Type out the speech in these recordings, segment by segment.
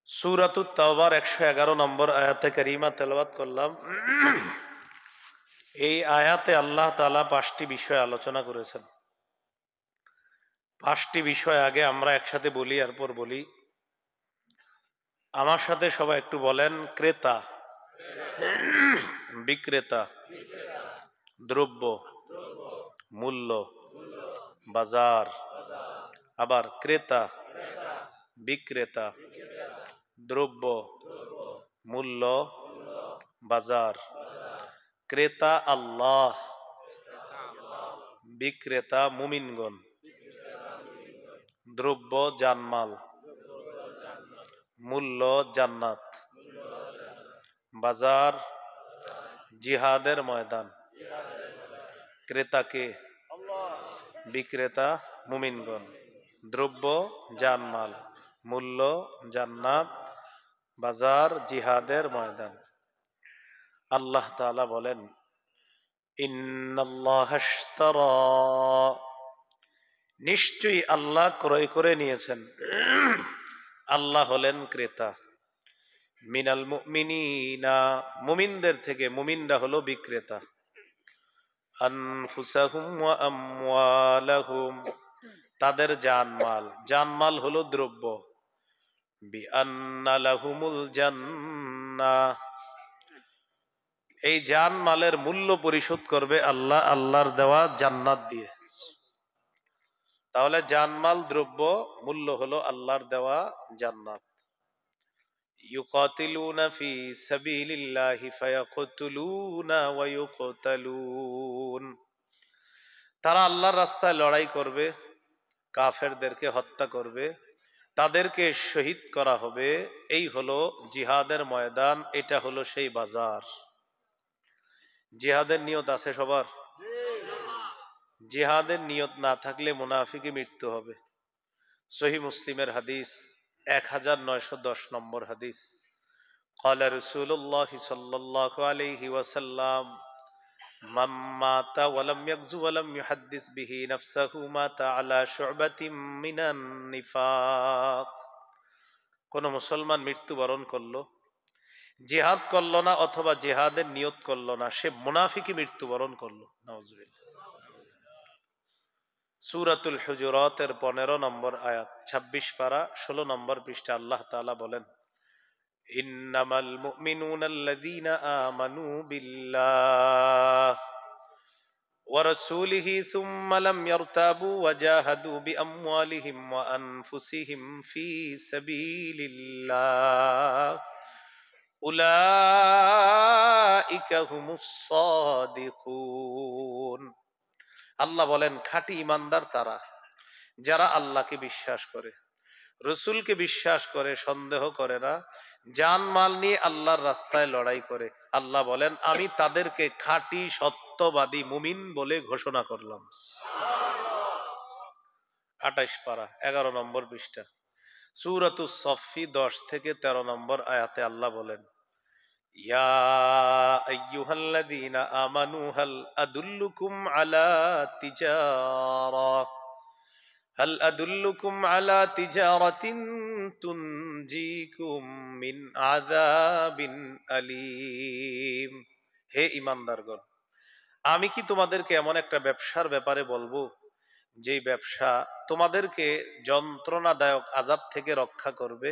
সূরাতুত তাওবার 111 নম্বর আয়াতে কারিমা তেলাওয়াত করলাম। এই আয়াতে আল্লাহ তাআলা 5টি বিষয় আলোচনা করেছেন। 5টি বিষয় আগে আমরা একসাথে বলি, এরপর বলি। আমার সাথে সবাই একটু বলেন, ক্রেতা, বিক্রেতা, দ্রব্য, মূল্য, বাজার। আবার ক্রেতা, বিক্রেতা, দ্রব্য, মূল্য, বাজার। ক্রেতা আল্লাহ, বিক্রেতা মুমিনগণ, দ্রব্য জানমাল, মূল্য জান্নাত, বাজার জিহাদের ময়দান। ক্রেতাকে, বিক্রেতা মুমিনগণ, দ্রব্য জানমাল, মূল্য জান্নাত, বাজার জিহাদের ময়দান। আল্লাহ তাআলা বলেন, ইন্নাল্লাহা ইশতারা, নিশ্চয়ই আল্লাহ ক্রয় করে নিয়েছেন। আল্লাহ হলেন ক্রেতা। মিনাল মুমিনিনা, মুমিনদের থেকে, মুমিনরা হলো বিক্রেতা। আনফুসাহুম ওয়া আমওয়ালাহুম, তাদের জানমাল, জানমাল হলো দ্রব্য। বিআন্না লাহুমুল জান্নাহ, এই জানমালের মূল্য পরিশোধ করবে আল্লাহ আল্লাহর দেওয়া জান্নাত দিয়ে। তাহলে জানমাল দ্রব্য মূল্য হলো আল্লাহর দেওয়া জান্নাত। ইউকাতিলুনা ফি সাবিলিল্লাহি ফায়াকতুলুনা ওয়া ইউকতালুন, তারা আল্লাহর রাস্তায় লড়াই করবে, কাফেরদেরকে হত্যা করবে, তাদেরকে শহীদ করা হবে। এই হলো জিহাদের ময়দান, এটা হলো সেই বাজার। জিহাদের নিয়ত আছে সবার? জিহাদের নিয়ত না থাকলে মুনাফিকি মৃত্যু হবে। সহিহ মুসলিমের হাদিস, 1910 নম্বর হাদিস। قال رسول الله صلى الله عليه وسلم من مات ولم يغزو ولم يحدث به نفسه مات على شعبة من النفاق, কোন মুসলমান মৃত্যুবরণ করলো, জিহাদ করলো না অথবা জিহাদের নিয়ত করলো না, সে মুনাফিকি মৃত্যুবরণ করলো। নাউজুবিল্লাহ। সূরাতুল হুজুরাতের 15 নম্বর আয়াত, 26 পারা 16 নম্বর পৃষ্ঠা। আল্লাহ তাআলা বলেন, ইন্নামাল মুমিনুনা আল্লাযীনা আমানু বিল্লাহ ওয়া রাসূলিহি সুম্মা লাম ইয়ারতাবু ওয়া জাহাদু বিআমওয়ালিহিম ওয়া আনফুসিহিম ফি সাবিলিল্লাহ উলাইকা হুমুস সাদিকুন। আল্লাহ বলেন, খাঁটি ইমানদার তারা যারা আল্লাহকে বিশ্বাস করে, রসুলকে বিশ্বাস করে, সন্দেহ করে না, জান মাল নিয়ে আল্লাহর রাস্তায় লড়াই করে। আল্লাহ বলেন, আমি তাদেরকে খাঁটি সত্যবাদী মুমিন বলে ঘোষণা করলাম। 28 পারা 11 নম্বর পৃষ্ঠা। সূরাতুস সফফি 10 থেকে 13 নম্বর আয়াতে আল্লাহ বলেন, ইয়া আইয়ুহাল্লাযীনা আমানু হাল আদুল্লুকুম আলা তিজারা هل أدلكم على تجارة تنجيكم من عذاب أليم, হে ঈমানদারগণ, আমি কি তোমাদেরকে এমন একটা ব্যবসার ব্যাপারে বলবো যেই ব্যবসা তোমাদেরকে যন্ত্রণাদায়ক আযাব থেকে রক্ষা করবে?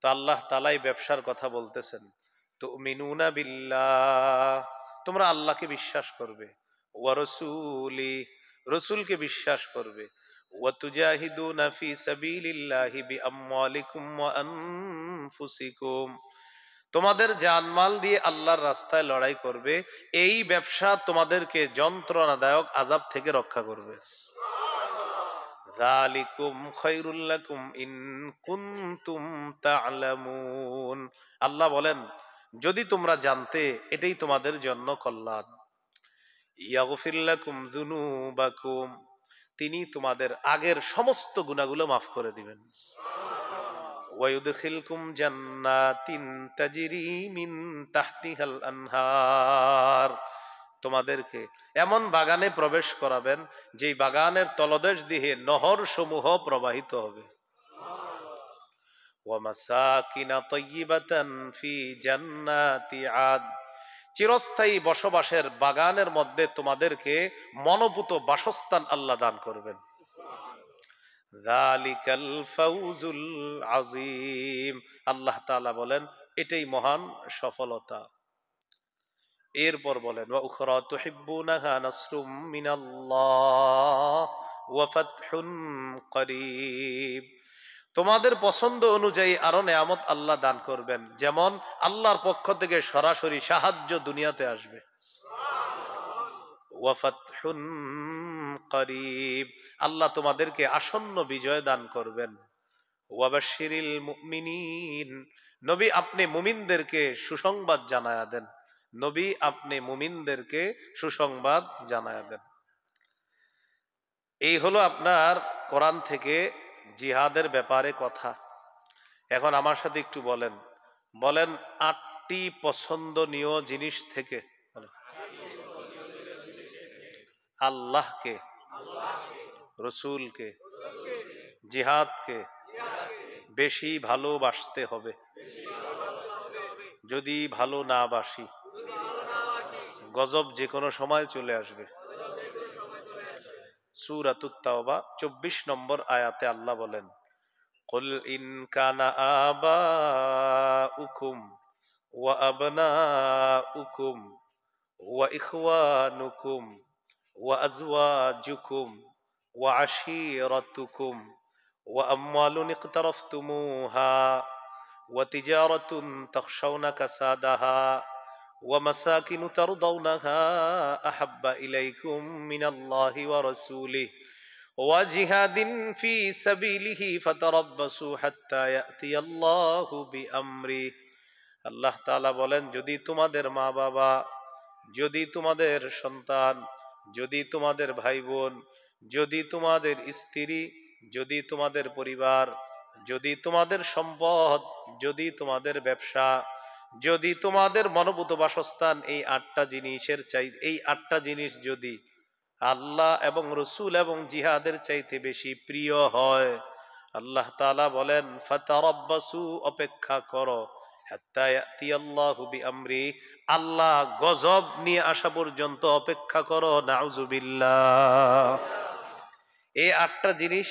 তো আল্লাহ তাআলাই ব্যবসার কথা বলতেছেন। তুমিনুনা বিল্লাহ, তোমরা আল্লাহকে বিশ্বাস করবে, ওয়া রাসূলি, রাসূলকে বিশ্বাস করবে, ওয়া তুজাহিদুনা ফি সাবিলিল্লাহি বিআমওয়ালিকুম ওয়া আনফুসিকুম, তোমাদের জানমাল দিয়ে আল্লাহর রাস্তায় লড়াই করবে। এই ব্যবসা তোমাদেরকে যন্ত্রণাদায়ক আযাব থেকে রক্ষা করবে। যালিকুম খায়রুল লাকুম ইন কুনতুম তা'লামুন, আল্লাহ বলেন, যদি তোমরা জানতে, এটাই তোমাদের জন্য কল্যাণ। ইয়াগফির লাকুম যুনুবাকুম, তিনি তোমাদের আগের সমস্ত গুনাহগুলো মাফ করে দিবেন। ওয়া ইউদখিলকুম জান্নাতিন তাজরি মিন তাহতিহাল আনহার, তোমাদেরকে এমন বাগানে প্রবেশ করাবেন যেই বাগানের তলদেশ দিয়ে নহর সমূহ প্রবাহিত হবে। ওয়া মাসাকিনা তাইয়্যিবাতান ফি জান্নাতি আদ, চিরস্থায়ী বসবাসের বাগানের মধ্যে তোমাদেরকে মনোভূত বাসস্থান আল্লাহ দান করবেন। যালিকাল ফাউজুল আযীম, আল্লাহ তাআলা বলেন এটাই মহান সফলতা। এরপর বলেন ওয়া উখরা তুহিব্বুনাহা নাসরুম মিনাল্লাহ ওয়া ফাতহুন করিব, তোমাদের পছন্দ অনুযায়ী আরো নেয়ামত আল্লাহ দান করবেন, যেমন আল্লাহর পক্ষ থেকে সরাসরি সাহায্য দুনিয়াতে আসবে। ওয়া ফাতহুন করিব, আল্লাহ তোমাদেরকে আসন্ন বিজয় দান করবেন। ওয়া বাশশিরিল মুমিনিন, নবী আপনি মুমিনদেরকে সুসংবাদ জানায়া দেন। নবী আপনি মুমিনদেরকে সুসংবাদ জানায়া দেন। এই হলো আপনার কোরআন থেকে জিহাদের ব্যাপারে কথা। এখন আমার সাথে একটু বলেন, বলেন 8টি পছন্দনীয় জিনিস থেকে বলেন, আল্লাহকে, রসুলকে, জিহাদকে বেশি ভালোবাসতে হবে। যদি ভালো না বাসি গজব যে কোনো সময় চলে আসবে। সূরাতুত তাওবা 24 নম্বর আয়াতে আল্লাহ বলেন, কুল ইন কানা আবাউকুম ওয়া আবনাউকুম ওয়া ইখওয়ানুকুম ওয়া আজওয়াজুকুম ওয়া আশীরাতুকুম ওয়া আমওয়ালুন ইকতারাফতুমুহা ওয়া তিজারাতুন তাখশাউনা কাসাদাহা ওয়া মাসাকিনু তারদাউনাহা আহাব্বা ইলাইকুম মিনাল্লাহি ওয়া রাসূলিহি ওয়া জিহাদিন ফি সাবিলিহি ফাতারাব্বাসু হাত্তা ইয়াতিয়াল্লাহু বিআমরি। আল্লাহ তাআলা বলেন, যদি তোমাদের মা বাবা, যদি তোমাদের সন্তান, যদি তোমাদের ভাই বোন, যদি তোমাদের স্ত্রী, যদি তোমাদের পরিবার, যদি তোমাদের সম্পদ, যদি তোমাদের ব্যবসা, যদি তোমাদের মনোভূত বাসস্থান, এই 8টা জিনিসের এই 8টা জিনিস যদি আল্লাহ এবং রসুল এবং জিহাদের চাইতে বেশি প্রিয় হয়, আল্লাহ তাআলা বলেন ফাতারাব্বাসু, অপেক্ষা করো, হাত্তা ইয়াতিয়াল্লাহু বিআমরি, আল্লাহ গজব নিয়ে আসা পর্যন্ত অপেক্ষা করো। নাউজুবিল্লাহ। এই 8টা জিনিস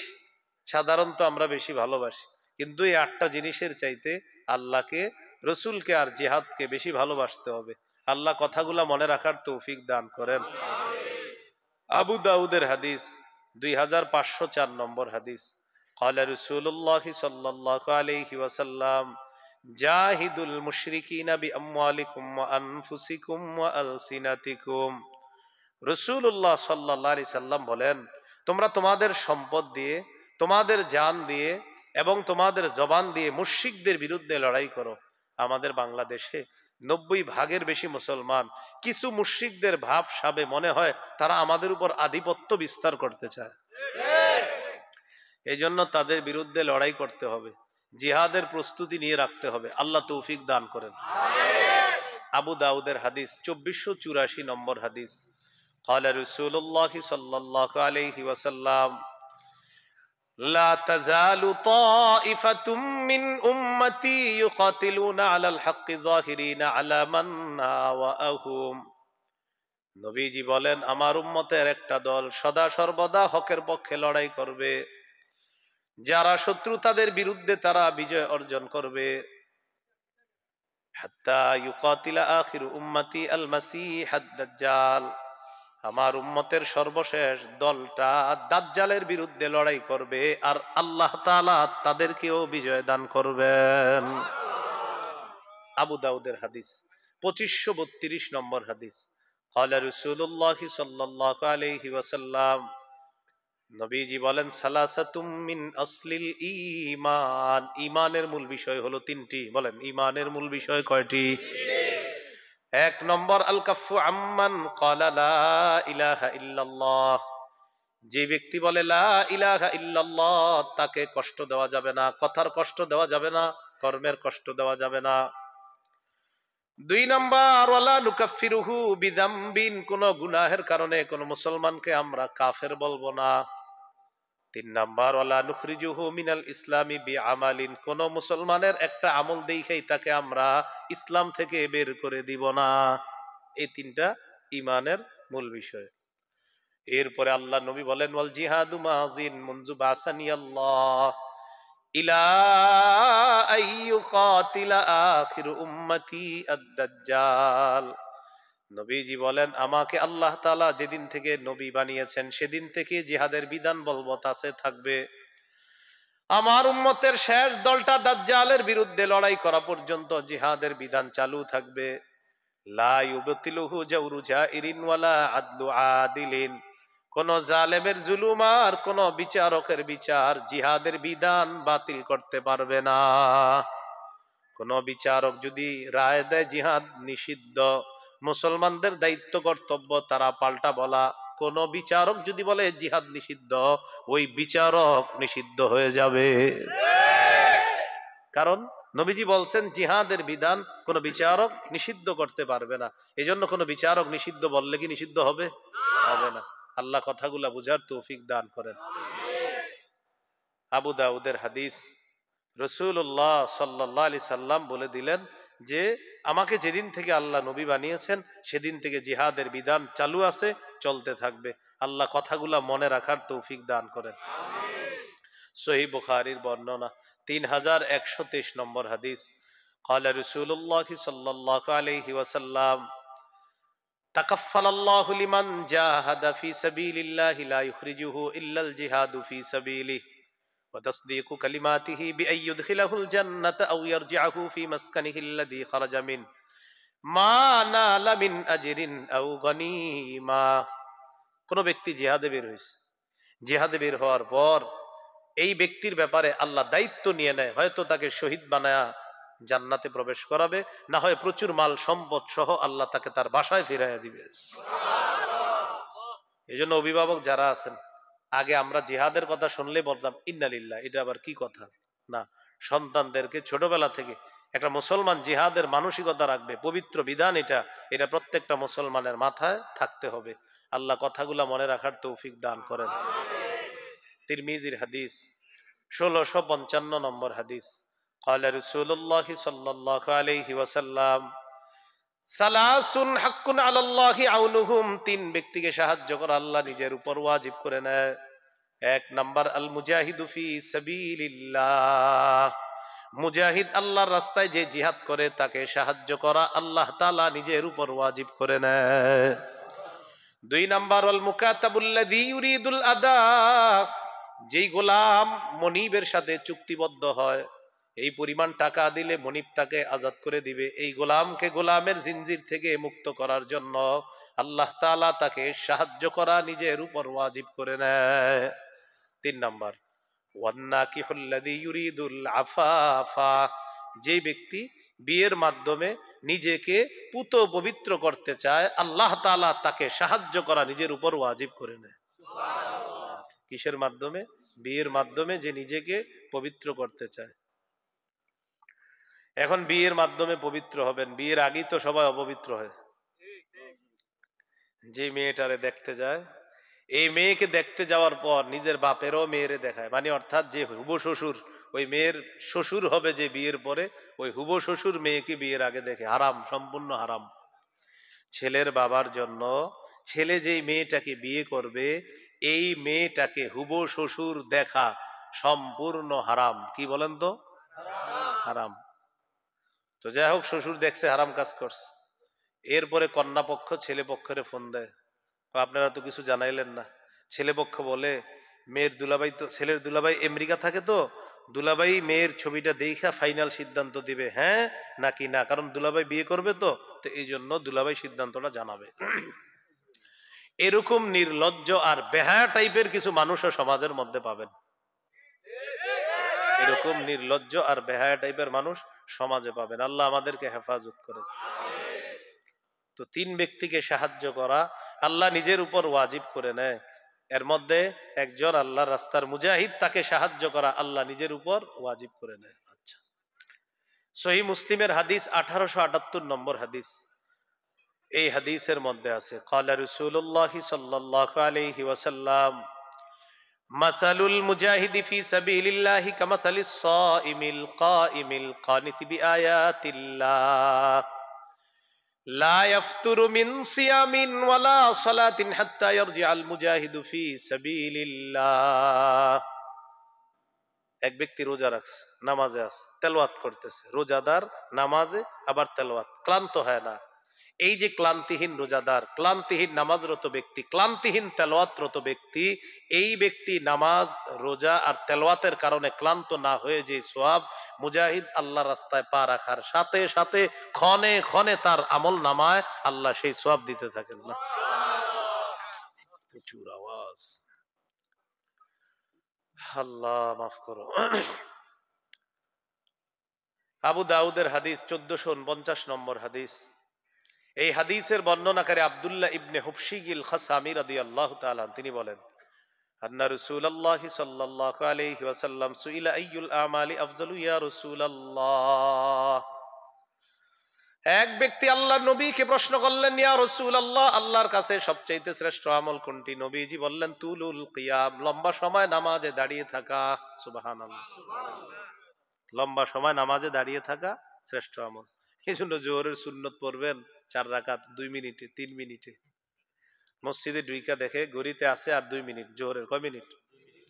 সাধারণত আমরা বেশি ভালোবাসি, কিন্তু এই 8টা জিনিসের চাইতে আল্লাহকে, রসুলকে আর জিহাদকে বেশি ভালোবাসতে হবে। আল্লাহ কথাগুলা মনে রাখার তৌফিক দান করেন। আবু দাউদের হাদিস 2504 নম্বর হাদিস, قال رسول الله صلى الله عليه وسلم جاهدوا المشركين بأموالكم وأنفسكم وألسنتكم। রাসূলুল্লাহ সাল্লাল্লাহু আলাইহি সাল্লাম বলেন, তোমরা তোমাদের সম্পদ দিয়ে, তোমাদের জান দিয়ে এবং তোমাদের জবান দিয়ে মুশরিকদের বিরুদ্ধে লড়াই করো। আমাদের বাংলাদেশে 90 ভাগের বেশি মুসলমান, কিছু মুশরিকদের ভাব সাবে মনে হয় তারা আমাদের উপর আধিপত্য বিস্তার করতে চায়। এই জন্য তাদের বিরুদ্ধে লড়াই করতে হবে, জিহাদের প্রস্তুতি নিয়ে রাখতে হবে। আল্লাহ তৌফিক দান করেন। আবু দাউদের হাদিস 2484 নম্বর হাদিস, قال رسول الله صلى الله عليه وسلم لا تزال طائفة من أمتي يقاتلون على الحق ظاهرين على من ناوأهم। নবীজি বলেন, আমার উম্মতের একটা দল সদা সর্বদা হকের পক্ষে লড়াই করবে, যারা শত্রু তাদের বিরুদ্ধে তারা বিজয় অর্জন করবে। হাত্তা ইউকাতিলা আখিরু উম্মতি আল মাসিহ আদ-দাজ্জাল, আমার উম্মতের সর্বশেষ দলটা দাজ্জালের বিরুদ্ধে লড়াই করবে, আর আল্লাহ তাআলা তাদেরকেও বিজয় দান করবেন। আবু দাউদের হাদিস 2532 নম্বর হাদিস, قال رسول الله صلى الله عليه وسلم, নবীজি বলেন সালাসাতুম মিন আসলিল ঈমান, ঈমানের মূল বিষয় হলো 3টি। বলেন ঈমানের মূল বিষয় কয়টি? 1 নম্বর আল কাফু আম্মান ক্বালা লা ইলাহা ইল্লাল্লাহ, যে ব্যক্তি বলে লা ইলাহা ইল্লাল্লাহ তাকে কষ্ট দেওয়া যাবে না, কথার কষ্ট দেওয়া যাবে না, কর্মের কষ্ট দেওয়া যাবে না। 2 নম্বর ওয়ালা নুকাফিরুহু বিযামবিন, কোন গুনাহের কারণে কোন মুসলমানকে আমরা কাফের বলবো না। তিন নাম্বার, ওয়ালা নুখরিজুহু মিনাল ইসলামি বিআমালিন, কোন মুসলমানের একটা আমল দেখেই তাকে আমরা ইসলাম থেকে বের করে দিব না। এই তিনটা ইমানের মূল বিষয়। এরপরে আল্লাহ নবী বলেন, ওয়াল জিহাদু মাযিন মুনযু বাসানি আল্লাহ ইলা আইয়ুকাতিলা আখির উম্মতি আদ-দাজ্জাল। নবীজি বলেন, আমাকে আল্লাহ তাআলা যেদিন থেকে নবী বানিয়েছেন সেদিন থেকে জিহাদের বিধান বলবৎ আছে থাকবে। আমার উম্মতের শেষ দলটা দাজ্জালের বিরুদ্ধে লড়াই করা পর্যন্ত জিহাদের বিধান চালু থাকবে। লা ইউবতিলুহু জাওরু জাইরিন ওয়ালা আদলু আদিলিন, কোন জালেমের জুলুম আর কোন বিচারকের বিচার জিহাদের বিধান বাতিল করতে পারবে না। কোন বিচারক যদি রায় দেয় জিহাদ নিষিদ্ধ, মুসলমানদের দায়িত্ব কর্তব্য তারা পাল্টা বলা। কোন বিচারক যদি বলে জিহাদ নিষিদ্ধ, ওই বিচারক নিষিদ্ধ হয়ে যাবে। কারণ নবীজি বলছেন জিহাদের বিধান কোন বিচারক নিষিদ্ধ করতে পারবে না। এজন্য কোন বিচারক নিষিদ্ধ বললে কি নিষিদ্ধ হবে? হবে না। আল্লাহ কথাগুলা বুঝার তৌফিক দান করেন। আবু দাউদের হাদিস, রাসূলুল্লাহ সাল্লাল্লাহু আলাইহি সাল্লাম বলে দিলেন যে আমাকে যেদিন থেকে আল্লাহ নবী বানিয়েছেন সেদিন থেকে জিহাদের বিধান চালু আছে, চলতে থাকবে। আল্লাহ কথাগুলা মনে রাখার তৌফিক দান করেন। সহিহ বুখারীর বর্ণনা 3123 নম্বর হাদিস, قال رسول الله صلى الله عليه وسلم تكفل الله لمن جاهد في سبيل الله لا يخرجه إلا الجهاد في سبيله وتصديق كلماته بأن يدخله الجنة أو يرجعه في مسكنه الذي خرج منه ما نال من أجر أو غنيمة। কোন ব্যক্তি জিহাদে বের হয়েছে, জিহাদে বের হওয়ার পর এই ব্যক্তির ব্যাপারে আল্লাহ দায়িত্ব নিয়ে নেয়, হয়তো তাকে শহীদ বানায়া জান্নাতে প্রবেশ করাবে, না হয় প্রচুর মাল সম্পদ সহ আল্লাহ তাকে তার বাসায় ফিরাইয়া দিবে। এই জন্য অভিভাবক যারা আছেন, আগে আমরা জিহাদের কথা শুনলে বলতাম ইন্নালিল্লাহ, এটা আবার কি কথা। না, সন্তানদেরকে ছোটবেলা থেকে একটা মুসলমান জিহাদের মানসিকতা রাখবে, পবিত্র বিধান এটা, এটা প্রত্যেকটা মুসলমানের মাথায় থাকতে হবে। আল্লাহ কথাগুলা মনে রাখার তৌফিক দান করেন। তিরমিজির হাদিস 1655 নম্বর হাদিস, قال رسول الله صلى الله عليه وسلم সালাসুন হাক্কুন আলাল্লাহি আউনুহুম, তিন ব্যক্তিকে সাহায্য করা আল্লাহ নিজের উপর ওয়াজিব করে নেয়। এক নাম্বার, আল মুজাহিদু ফি সাবিলিল্লাহ, মুজাহিদ আল্লাহর রাস্তায় যে জিহাদ করে তাকে সাহায্য করা আল্লাহ তাআলা নিজের উপর ওয়াজিব করে নেয়। দুই নাম্বার, আল মুকাতাবুল্লাযী ইউরিদুল আদা, যেই গোলাম মনিবের সাথে চুক্তিবদ্ধ হয়, এই পরিমাণ টাকা দিলে মনিব তাকে আজাদ করে দিবে, এই গোলামকে গোলামের জিনজির থেকে মুক্ত করার জন্য আল্লাহ তাআলা তাকে সাহায্য করা নিজের উপর ওয়াজিব করে নেয়। তিন নাম্বার, ওয়ান্নাকিহুল্লাযী ইউরিদুল আফাফা, যে ব্যক্তি বিয়ের মাধ্যমে নিজেকে পুত পবিত্র করতে চায় আল্লাহ তাআলা তাকে সাহায্য করা নিজের উপর ওয়াজিব করে নেয়। কিসের মাধ্যমে? বিয়ের মাধ্যমে যে নিজেকে পবিত্র করতে চায়। এখন বিয়ের মাধ্যমে পবিত্র হবেন, বিয়ের আগেই তো সবাই অপবিত্র হয়। যে মেয়েটারে দেখতে যায়, এই মেয়েকে দেখতে যাওয়ার পর নিজের বাপেরও মেয়েরে দেখায়, মানে অর্থাৎ যে হুবো শ্বশুর, ওই মেয়ের শ্বশুর হবে যে বিয়ের পরে, ওই হুবো শ্বশুর মেয়েকে বিয়ের আগে দেখে। হারাম, সম্পূর্ণ হারাম। ছেলের বাবার জন্য ছেলে যেই মেয়েটাকে বিয়ে করবে, এই মেয়েটাকে হুবো শ্বশুর দেখা সম্পূর্ণ হারাম। কি বলেন তো? হারাম। তো যাই হোক, শ্বশুর দেখছে, হারাম কাজ করছে। এরপরে কন্যা পক্ষ ছেলে পক্ষের ফোন দেয়, আপনারা তো কিছু জানাইলেন না। ছেলে পক্ষ বলে, মেয়ের দুলাভাই তো, ছেলের দুলাভাই আমেরিকা থাকে, তো দুলাভাই মেয়ের ছবিটা দেখা ফাইনাল সিদ্ধান্ত দিবে হ্যাঁ নাকি না, কারণ দুলাভাই বিয়ে করবে, তো এই জন্য দুলাভাই সিদ্ধান্তটা জানাবে। এরকম নির্লজ্জ আর বেহায়া টাইপের কিছু মানুষও সমাজের মধ্যে পাবেন। এরকম নির্লজ্জ আর বেহায়া টাইপের মানুষ সমাজে পাবেন। আল্লাহ আমাদেরকে হেফাজত করেন। তো তিন ব্যক্তিকে সাহায্য করা আল্লাহ নিজের উপর ওয়াজিব করে নেয়। এর মধ্যে একজন আল্লাহর রাস্তার মুজাহিদ, তাকে সাহায্য করা আল্লাহ নিজের উপর ওয়াজিব করে নেয়। আচ্ছা, সহিহ মুসলিমের হাদিস 1878 নম্বর হাদিস, এই হাদিসের মধ্যে আছে, ক্বালা রাসূলুল্লাহ সাল্লাল্লাহু আলাইহি ওয়াসাল্লাম মাসালুল মুজাহিদি ফি সাবিলিল্লাহি কামাসালিস সাইমিল কাইমিল কানিতি বিআয়াতিল্লাহ লা ইয়াফতুরু মিন সিয়ামিন ওয়ালা সালাতিন হাত্তা ইয়ারজিআল মুজাহিদু ফি সাবিলিল্লাহ। এক ব্যক্তি রোজা রাখছে, নামাজে আছে, তেলাওয়াত করতেছে, রোজাদার নামাজে আবার তেলাওয়াত, ক্লান্ত হয় না। এই যে ক্লান্তিহীন রোজাদার, ক্লান্তিহীন নামাজরত ব্যক্তি, ক্লান্তিহীন তেলাওয়াতরত ব্যক্তি, এই ব্যক্তি নামাজ রোজা আর তেলাওয়াতের কারণে ক্লান্ত না হয়ে যে সওয়াব, মুজাহিদ আল্লাহ রাস্তায় পা রাখার সাথে সাথে ক্ষণে ক্ষণে তার আমল নামায় আল্লাহ সেই সওয়াব দিতে থাকেন না। প্রচুর আওয়াজ, আল্লাহ মাফ করো। আবু দাউদের হাদিস 1449 নম্বর হাদিস। এই হাদিসের বর্ণনাকারী আব্দুল্লাহ ইবনে হুবশিগিল খাসামি রাদিয়াল্লাহু তাআলা তিনি বলেন, আন্না রাসূলুল্লাহি সাল্লাল্লাহু আলাইহি ওয়াসাল্লাম সুইলা আইয়ুল আমালি আফজালু ইয়া রাসূলুল্লাহ। এক ব্যক্তি আল্লাহর নবীকে প্রশ্ন করলেন, ইয়া রাসূলুল্লাহ, আল্লাহর কাছে সবচেয়ে শ্রেষ্ঠ আমল কোনটি? নবীজি বললেন, তুলুল কিয়াম, লম্বা সময় নামাজে দাঁড়িয়ে থাকা। সুবহানাল্লাহ, লম্বা সময় নামাজে দাঁড়িয়ে থাকা শ্রেষ্ঠ আমল। এই জন্য জোহরের সুন্নত পড়বেন 4 রাকাত 2 মিনিটে 3 মিনিটে। মসজিদে ঢুইকা দেখে ঘড়িতে আছে আর 2 মিনিট, জোহরের কয় মিনিট?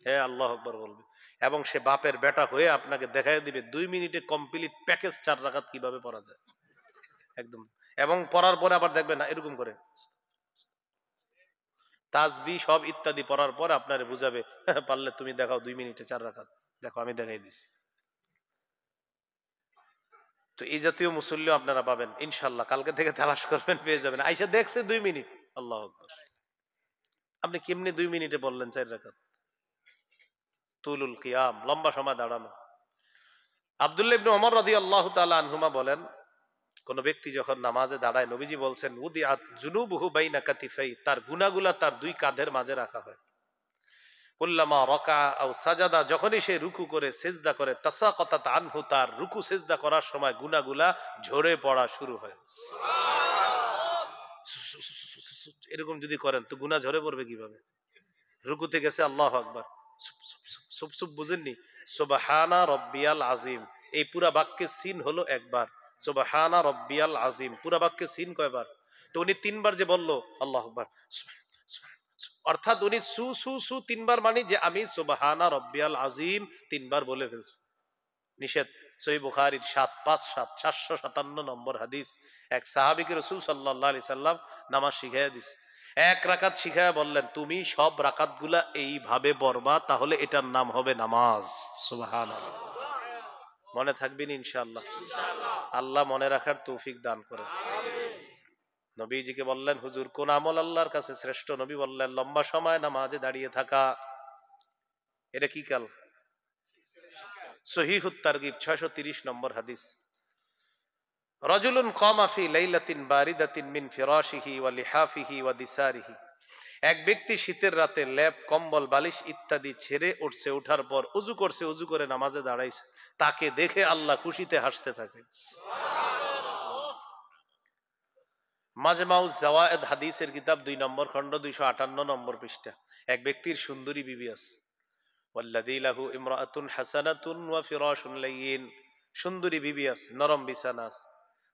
হ্যাঁ, আল্লাহ আকবার বলবে এবং সে বাপের বেটা হয়ে আপনাকে দেখাই দিবে 2 মিনিটে কমপ্লিট প্যাকেজ 4 রাকাত কিভাবে পড়া যায় একদম। এবং পড়ার পরে আবার দেখবেন না এরকম করে তাসবিহ সব ইত্যাদি পড়ার পর আপনারে বুঝাবে, পারলে তুমি দেখাও 2 মিনিটে 4 রাকাত, দেখো আমি দেখাই দিছি। তো এই জাতীয় মুসল্লি আপনারা পাবেন ইনশাল্লাহ, কালকে থেকে তালাশ করবেন, পেয়ে যাবেন। আইসা দেখছে 2 মিনিট, আল্লাহ আকবার। আপনি কেমনি 2 মিনিটে বললেন 4 রাকাত? তুলুল কিয়াম, লম্বা সময় দাঁড়ানো। আব্দুল্লাহ ইবনে ওমর রাদিয়াল্লাহু তাআলা আনহুমা বলেন, কোন ব্যক্তি যখন নামাজে দাঁড়ায়, নবীজি বলছেন, উদিআত জুনুবুহু বাইনা কাতিফাই, তার গুনাহগুলা তার 2 কাঁধের মাঝে রাখা হয়। কুল্লামা রাকা আও সাজাদা, যখনই সে রুকু করে সিজদা করে, তাসাকাতাত আনহু, তার রুকু সিজদা করার সময় গুনাহগুলা ঝরে পড়া শুরু হয়। এরকম যদি করেন তো গুনাহ ঝরে পড়বে কিভাবে? রুকুতে গেছে, আল্লাহু আকবার, সুপ সুপ বুঝেননি? সুবহানা রব্বিয়াল আযীম, এই পুরা বাক্যে সিন হলো একবার। সুবহানা রব্বিয়াল আযীম পুরা বাক্যে সিন কয়বার? তো উনি 3 বার যে বলল আল্লাহু আকবার, অর্থাৎ উনি সু সু সু 3 বার মানে যে আমি সুবহানা রব্বিয়াল আযীম 3 বার বলে ফেলছি। নিষেধ। সহিহ বুখারীর 757 নম্বর হাদিস। এক সাহাবীকে রাসূল সাল্লাল্লাহু আলাইহি সাল্লাম নামাজ শিখাইয়া দিছে। 1 রাকাত শিখাইয়া বললেন, তুমি সব রাকাতগুলা এইভাবে পড়বা, তাহলে এটার নাম হবে নামাজ। সুবহানাল্লাহ। মনে থাকবেন ইনশাআল্লাহ। আল্লাহ মনে রাখার তৌফিক দান করেন। নবীজিকে বললেন, হুজুর কোন আমল আল্লাহর কাছে শ্রেষ্ঠ? নবী বললেন, লম্বা সময় নামাজে দাঁড়িয়ে থাকা। এটা কি কাল? সহিহুত তারগিব 630 নম্বর হাদিস। রাজুলুন কামা ফি লাইলাতিন বারিদাতিন মিন ফিরাশিহি ওয়া লিহাফিহি ওয়া দিসারিহি, এক ব্যক্তি শীতের রাতে লেপ কম্বল বালিশ ইত্যাদি ছেড়ে উঠছে, উঠার পর উযু করছে, উযু করে নামাজে দাঁড়াইছে, তাকে দেখে আল্লাহ খুশিতে হাসতে থাকে। মাজমাউজ জাওয়ায়েদ হাদিসের কিতাব 2 নম্বর খণ্ড 258 নম্বর পৃষ্ঠা। এক ব্যক্তির সুন্দরী বিবি আছে, ওয়াল্লাযী লাহু ইমরাআতুন হাসানাতুন ওয়া ফিরাশুন লাইয়িন, সুন্দরী বিবি আছে, নরম বিছানা আছে।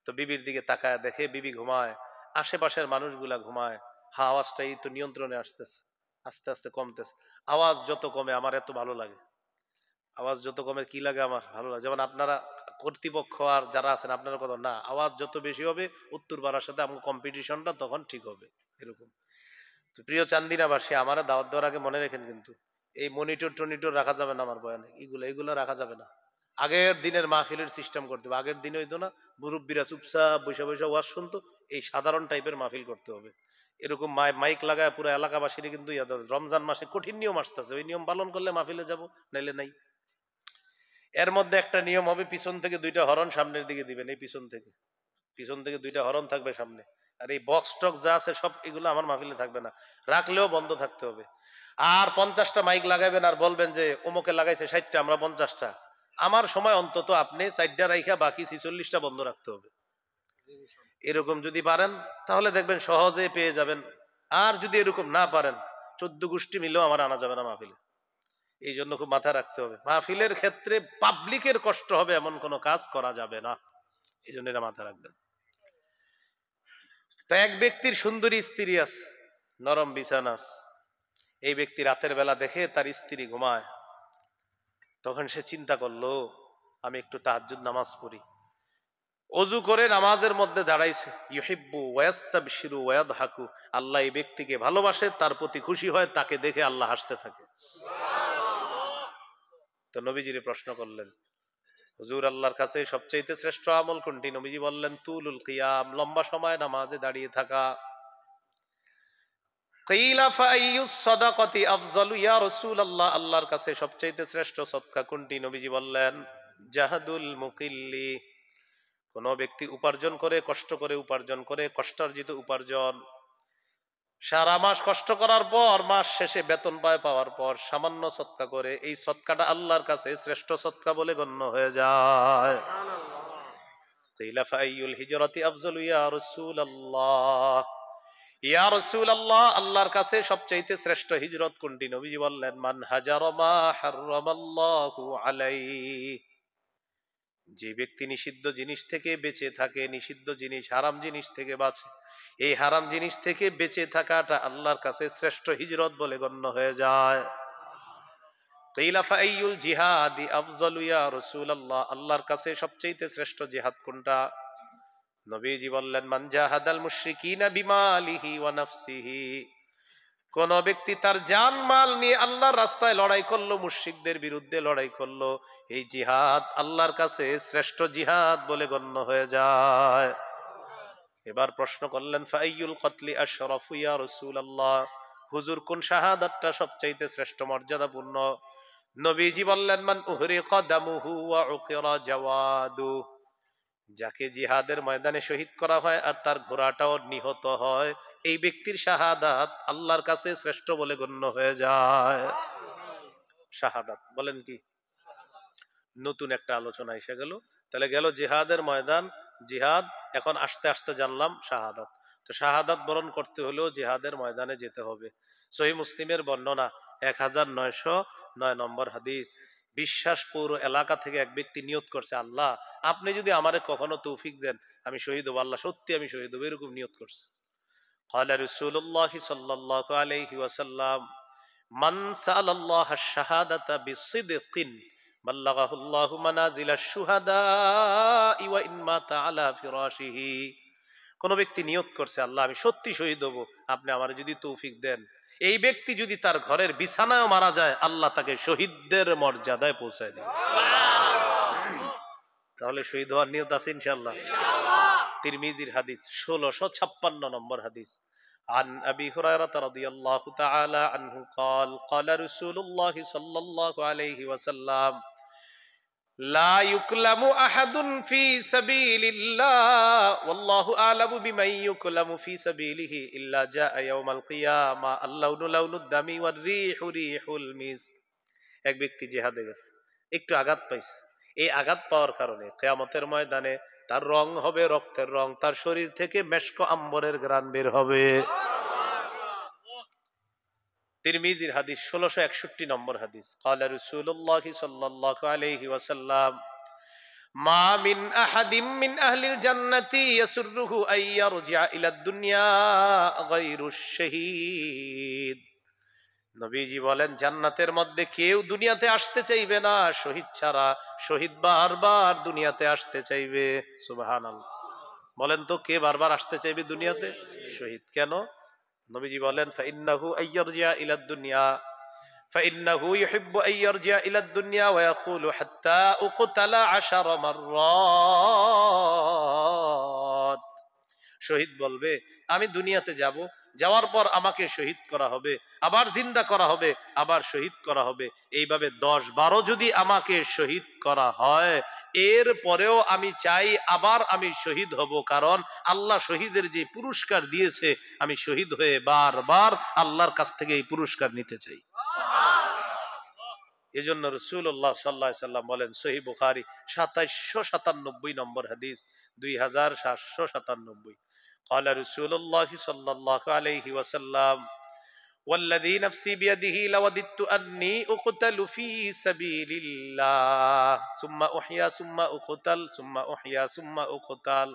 তো বিবির দিকে তাকায় দেখে বিবি ঘুমায়, আশেপাশের মানুষগুলা ঘুমায়। আওয়াজটাই তো নিয়ন্ত্রণে আসতেছে, আস্তে আস্তে কমতেছে। আওয়াজ যত কমে আমার এত ভালো লাগে, আওয়াজ যত কমে কি লাগে? আমার ভালো লাগে। যেমন আপনারা কর্তৃপক্ষ আর যারা আছেন আপনারা কথা না, আওয়াজ যত বেশি হবে উত্তর পাড়ার সাথে আমার কম্পিটিশনটা তখন ঠিক হবে, এরকম। তো প্রিয় চান্দিনাবাসী, আমারা দাওয়াত দেওয়ার আগে মনে রাখেন কিন্তু এই মনিটর টনিটর রাখা যাবে না আমার বয়ানে, এগুলো রাখা যাবে না। আগের দিনের মাহফিলের সিস্টেম করতে হবে। আগের দিনে হইতো না, মুরব্বীরা চুপচাপ বৈশা বৈশা ওয়াজ শুনতো, এই সাধারণ টাইপের মাহফিল করতে হবে। এরকম মাইক লাগায় পুরো এলাকাবাসীর কিন্তু রমজান মাসে কঠিন নিয়ম আসতেছে, ওই নিয়ম পালন করলে মাহফিলে যাব, নাইলে নাই। এর মধ্যে একটা নিয়ম হবে, পিছন থেকে 2টা হরন সামনের দিকে দিবেন, এই পিছন থেকে 2টা হরন থাকবে সামনে। আর এই বক্স টক্স যা আছে সব এগুলো আমার মাহফিলে থাকবে না, রাখলেও বন্ধ থাকতে হবে। আর 50টা মাইক লাগাবেন আর বলবেন যে অমুকে লাগাইছে 60টা, আমরা 50টা। আমার সময় অন্তত আপনি 4টা রাইখা বাকি 46টা বন্ধ রাখতে হবে। এরকম যদি পারেন তাহলে দেখবেন সহজে পেয়ে যাবেন। আর যদি এরকম না পারেন, 14 গোষ্ঠী মিলেও আমার আনা যাবে না মাহফিলে। এই জন্য খুব মাথায় রাখতে হবে, মাহফিলের ক্ষেত্রে পাবলিকের কষ্ট হবে এমন কোনো কাজ করা যাবে না, এই জন্য এটা মাথায় রাখবেন। তো এক ব্যক্তির সুন্দরী স্ত্রী আছে, নরম বিছানা আছে। এই ব্যক্তি রাতের বেলা দেখে তার স্ত্রী ঘুমায়, তখন সে চিন্তা করলো আমি একটু তাহাজ্জুদ নামাজ পড়ি। অজু করে নামাজের মধ্যে দাঁড়াইছে, ইউহিব্বু ওয়ায়াস্তাবশিরু ওয়ায়াদহাকু, আল্লাহ এই ব্যক্তিকে ভালোবাসে, তার প্রতি খুশি হয়, তাকে দেখে আল্লাহ হাসতে থাকে। তো নবীজিরে প্রশ্ন করলেন, হুজুর আল্লাহর কাছে সবচাইতে শ্রেষ্ঠ আমল কোনটি? নবীজি বললেন তুলুল কিয়াম, লম্বা সময় নামাজে দাঁড়িয়ে থাকা। কিলা ফাআইয়ুস সাদাকাতি আফযালু ইয়া রাসূলুল্লাহ, আল্লাহর কাছে সবচাইতে শ্রেষ্ঠ সদকা কোনটি? নবীজি বললেন জাহাদুল মুকিল্লি, কোন ব্যক্তি উপার্জন করে, কষ্ট করে উপার্জন করে, কষ্টার্জিত উপার্জন, সারা মাস কষ্ট করার পর মাস শেষে বেতন পায়, পাওয়ার পর সামান্য সৎকা করে, এই সৎকাটা আল্লাহর কাছে শ্রেষ্ঠ সৎকা বলে গণ্য হয়ে যায়। কিলা ফাআইয়ুল হিজরাতি আফযালু ইয়া রাসূলুল্লাহ, ইয়া রাসূলুল্লাহ, আল্লাহর কাছে সবচাইতে শ্রেষ্ঠ হিজরত কোনটি? নবীজি বললেন মান হাজারা মা হারামাল্লাহু আলাইহি, যে ব্যক্তি নিষিদ্ধ জিনিস থেকে বেঁচে থাকে, নিষিদ্ধ জিনিস হারাম জিনিস থেকে বাঁচে, এই হারাম জিনিস থেকে বেঁচে থাকাটা আল্লাহর কাছে শ্রেষ্ঠ হিজরত বলে গণ্য হয়ে যায়। কিলা ফাআইয়ুল জিহাদি আফযালু ইয়া রাসূলুল্লাহ, আল্লাহর কাছে সবচাইতে শ্রেষ্ঠ জিহাদ কোনটা? নবীজি বললেন মান জাহাদাল মুশরিকিনা বিমালিহি ওয়া নাফসিহি, কোন ব্যক্তি তার জান মাল নিয়ে আল্লাহর রাস্তায় লড়াই করলো, মুশরিকদের বিরুদ্ধে লড়াই করলো, এই জিহাদ আল্লাহর কাছে শ্রেষ্ঠ জিহাদ বলে গণ্য হয়ে যায়। এবার প্রশ্ন করলেন ফাআইয়ুল কতলি আশরাফু ইয়া রাসূলুল্লাহ, হুজুর কোন শাহাদাতটা সবচাইতে শ্রেষ্ঠ মর্যাদাপূর্ণ? নবীজি বললেন মান উহরিকা দামুহু ওয়া উকিরা জাওয়াদু, যাকে জিহাদের ময়দানে শহীদ করা হয় আর তার ঘোড়াটাও নিহত হয়, এই ব্যক্তির শাহাদাত আল্লাহর কাছে শ্রেষ্ঠ বলে গণ্য হয়ে যায়। শাহাদাত বলেন কি? নতুন একটা আলোচনা এসে গেল। তাহলে গেল জিহাদের ময়দান, জিহাদ, এখন আস্তে আস্তে জানলাম শাহাদাত। তো শাহাদাত বরণ করতে হলেও জিহাদের ময়দানে যেতে হবে। সহিহ মুসলিমের বর্ণনা 1909 নম্বর হাদিস, বিশ্বাস পৌর এলাকা থেকে এক ব্যক্তি নিয়ত করছে, আল্লাহ আপনি যদি আমারে কখনো তৌফিক দেন আমি শহীদ হবো, আল্লাহ সত্যি আমি শহীদ হবো, এরকম নিয়ত করছে। قال رسول الله صلى الله عليه وسلم من سأل الله الشهادة بصدق بلغه الله منازل الشهداء وإن مات على فراشه, কোন ব্যক্তি নিয়ত করছে আল্লাহ আমি সত্যি শহীদ হব, আপনি আমার যদি তৌফিক দেন, এই ব্যক্তি যদি তার ঘরের বিছানায় মারা যায় আল্লাহ তাকে শহীদদের মর্যাদায় পৌঁছায় দেবে। তাহলে শহীদ হওয়ার নিয়ত আছে ইনশাআল্লাহ। তিরমিজির হাদিস 1656 নম্বর হাদিস, عن أبي هريرة رضي الله تعالى عنه قال قال رسول الله صلى الله عليه وسلم لا يكلم أحد في سبيل الله والله أعلم بمن يكلم في سبيله إلا جاء يوم القيامة اللون لون الدم والريح ريح المسك। এক ব্যক্তি জিহাদে গেছে, একটু আঘাত পাইছে, এই আঘাত পাওয়ার কারণে কিয়ামতের ময়দানে তার রং হবে রক্তের রং, তার শরীর থেকে মেশক আম্বরের ঘ্রাণ বের হবে। তিরমিজির হাদিস 1661 নম্বর হাদিস, قال رسول الله صلى الله عليه وسلم ما من أحد من أهل الجنة يسره أن يرجع إلى الدنيا غير الشهيد। নবীজি বলেন জান্নাতের মধ্যে কেউ দুনিয়াতে আসতে চাইবে না শহীদ ছাড়া, শহীদ বারবার দুনিয়াতে আসতে চাইবে। সুবহানাল্লাহ, বলেন তো কে বারবার আসতে চাইবে দুনিয়াতে? শহীদ। কেন? নবীজি বলেন ফাইন্নাহু আইয়ারজিয়া ইলাদ দুনিয়া ফাইন্নাহু ইউহিব্বু আইয়ারজিয়া ইলাদ দুনিয়া ওয়া ইয়াকুলু হাত্তা উকতালা 10 মাররাত, শহীদ বলবে আমি দুনিয়াতে যাব, যাওয়ার পর আমাকে শহীদ করা হবে, আবার জিন্দা করা হবে, আবার শহীদ করা হবে, এইভাবে 10-12 যদি আমাকে শহীদ করা হয়, এর পরেও আমি চাই আবার আমি শহীদ হব, কারণ আল্লাহ শহীদের যে পুরস্কার দিয়েছে আমি শহীদ হয়ে বারবার আল্লাহর কাছ থেকে এই পুরস্কার নিতে চাই। এজন্য রাসূলুল্লাহ সাল্লাল্লাহু আলাইহি সাল্লাম বলেন সহিহ বুখারী 2797 নম্বর হাদিস, 2797, قال رسول الله صلى الله عليه وسلم ওয়াল্লাযী নাফসি বিয়াদিহি লাওয়াদিতু আন্নী উকতালু ফী সাবিলিল্লাহ সুম্মা উহইয়া সুম্মা উকতাল সুম্মা উহইয়া সুম্মা উকতাল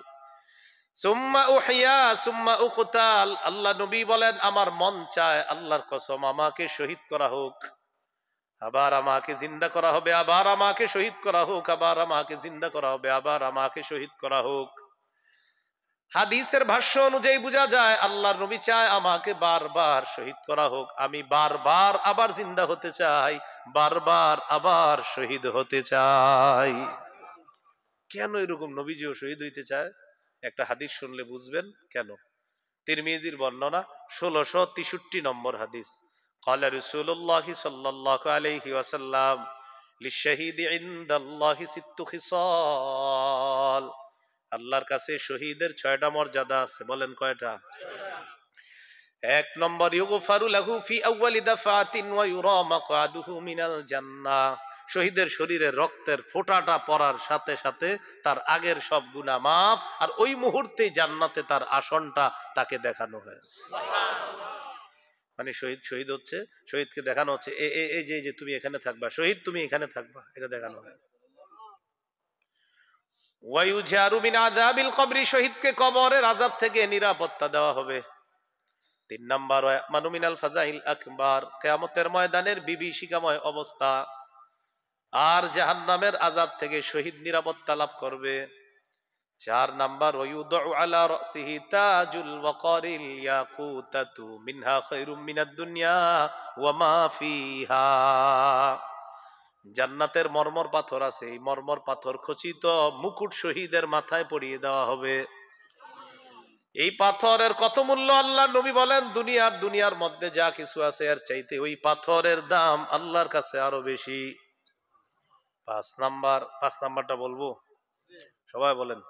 সুম্মা উহইয়া সুম্মা উকতাল। আল্লাহ নবী বলেন, আমার মন চায় আল্লাহর কসম আমাকে শহীদ করা হোক, আবার আমাকে জিন্দা করা হবে, আবার আমাকে শহীদ করা হোক, আবার আমাকে জিন্দা করা হবে, আবার আমাকে শহীদ করা হোক। হাদিসের ভাষ্য অনুযায়ী বোঝা যায় আল্লাহর নবী চায় আমাকে বারবার শহীদ করা হোক, আমি বারবার আবার জিন্দা হতে চাই, বারবার আবার শহীদ হতে চাই। কেন এরকম নবীজিও শহীদ হইতে চায়? একটা হাদিস শুনলে বুঝবেন কেন। তিরমিজির বর্ণনা 1663 নম্বর হাদিস। قال رسول الله صلى الله عليه وسلم للشهيد عند الله 6 خصال। আল্লাহর কাছে শহীদের 6টা মর্যাদা আছে। বলেন কয়টা? 1 নম্বর, ইউগফারু লাহু ফি আউয়ালি দাফাতিন ওয়া ইউরা মাকআদুহু মিনাল জান্নাহ। শহীদের শরীরে রক্তের ফোঁটাটা পড়ার সাথে সাথে তার আগের সব গুনাহ মাফ, আর ওই মুহূর্তেই জান্নাতে তার আসনটা তাকে দেখানো হয়। মানে শহীদ শহীদ হচ্ছে, শহীদকে দেখানো হচ্ছে এই যে তুমি এখানে থাকবা, শহীদ তুমি এখানে থাকবা, এটা দেখানো হয়। ওয়ায়ুজারু মিন আযাবিল কবরি, শহীদকে কবরের আযাব থেকে নিরাপত্তা দেওয়া হবে। 3 নাম্বার, ওয়ামানু মিনাল ফাজাইল আকবার, কিয়ামতের ময়দানের বিভীষিকাময় অবস্থা আর জাহান্নামের আযাব থেকে শহীদ নিরাপত্তা লাভ করবে। 4 নাম্বার, ওয়ায়ুদউ আলা রাসিহি তাজুল ওয়াকারিল ইয়াকুতাতু মিনহা খায়রুম মিনাদ দুনিয়া ওয়া মা ফিহা। জান্নাতের মরমর পাথর আছে, এই মরমর পাথর খচিত মুকুট শহীদের মাথায় পরিয়ে দেওয়া হবে। এই পাথরের কত মূল্য আল্লাহ নবী বলেন, দুনিয়ার মধ্যে যা কিছু আছে এর চাইতে ওই পাথরের দাম আল্লাহর কাছে আরো বেশি। 5 নাম্বারটা বলবো? সবাই বলেন।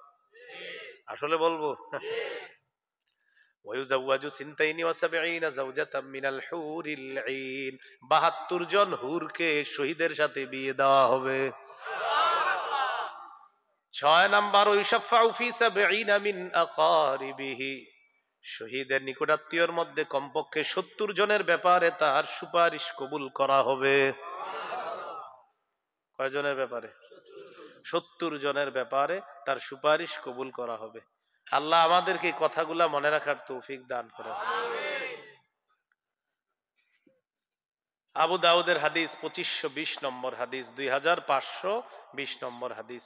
আসলে বলবো? ওয়ায়ুজাওয়াজু সিনতাইনি ওয়া সাবঈনা যাওজাতাম মিনাল হুরিল আইন, 72 জন হুরকে শহীদের সাথে বিয়ে দেওয়া হবে। 6 নাম্বার, ওয়াইশাফাউ ফি সাবঈনা মিন আকারিবিহি, শহীদের নিকটাত্মীয়র মধ্যে কমপক্ষে 70 জনের ব্যাপারে তার সুপারিশ কবুল করা হবে। কয়জনের ব্যাপারে? 70 জনের ব্যাপারে তার সুপারিশ কবুল করা হবে। আল্লাহ আমাদেরকে এই কথাগুলা মনে রাখার তৌফিক দান করেন। আবু দাউদের হাদিস 2520 নম্বর হাদিস, 2520 নম্বর হাদিস।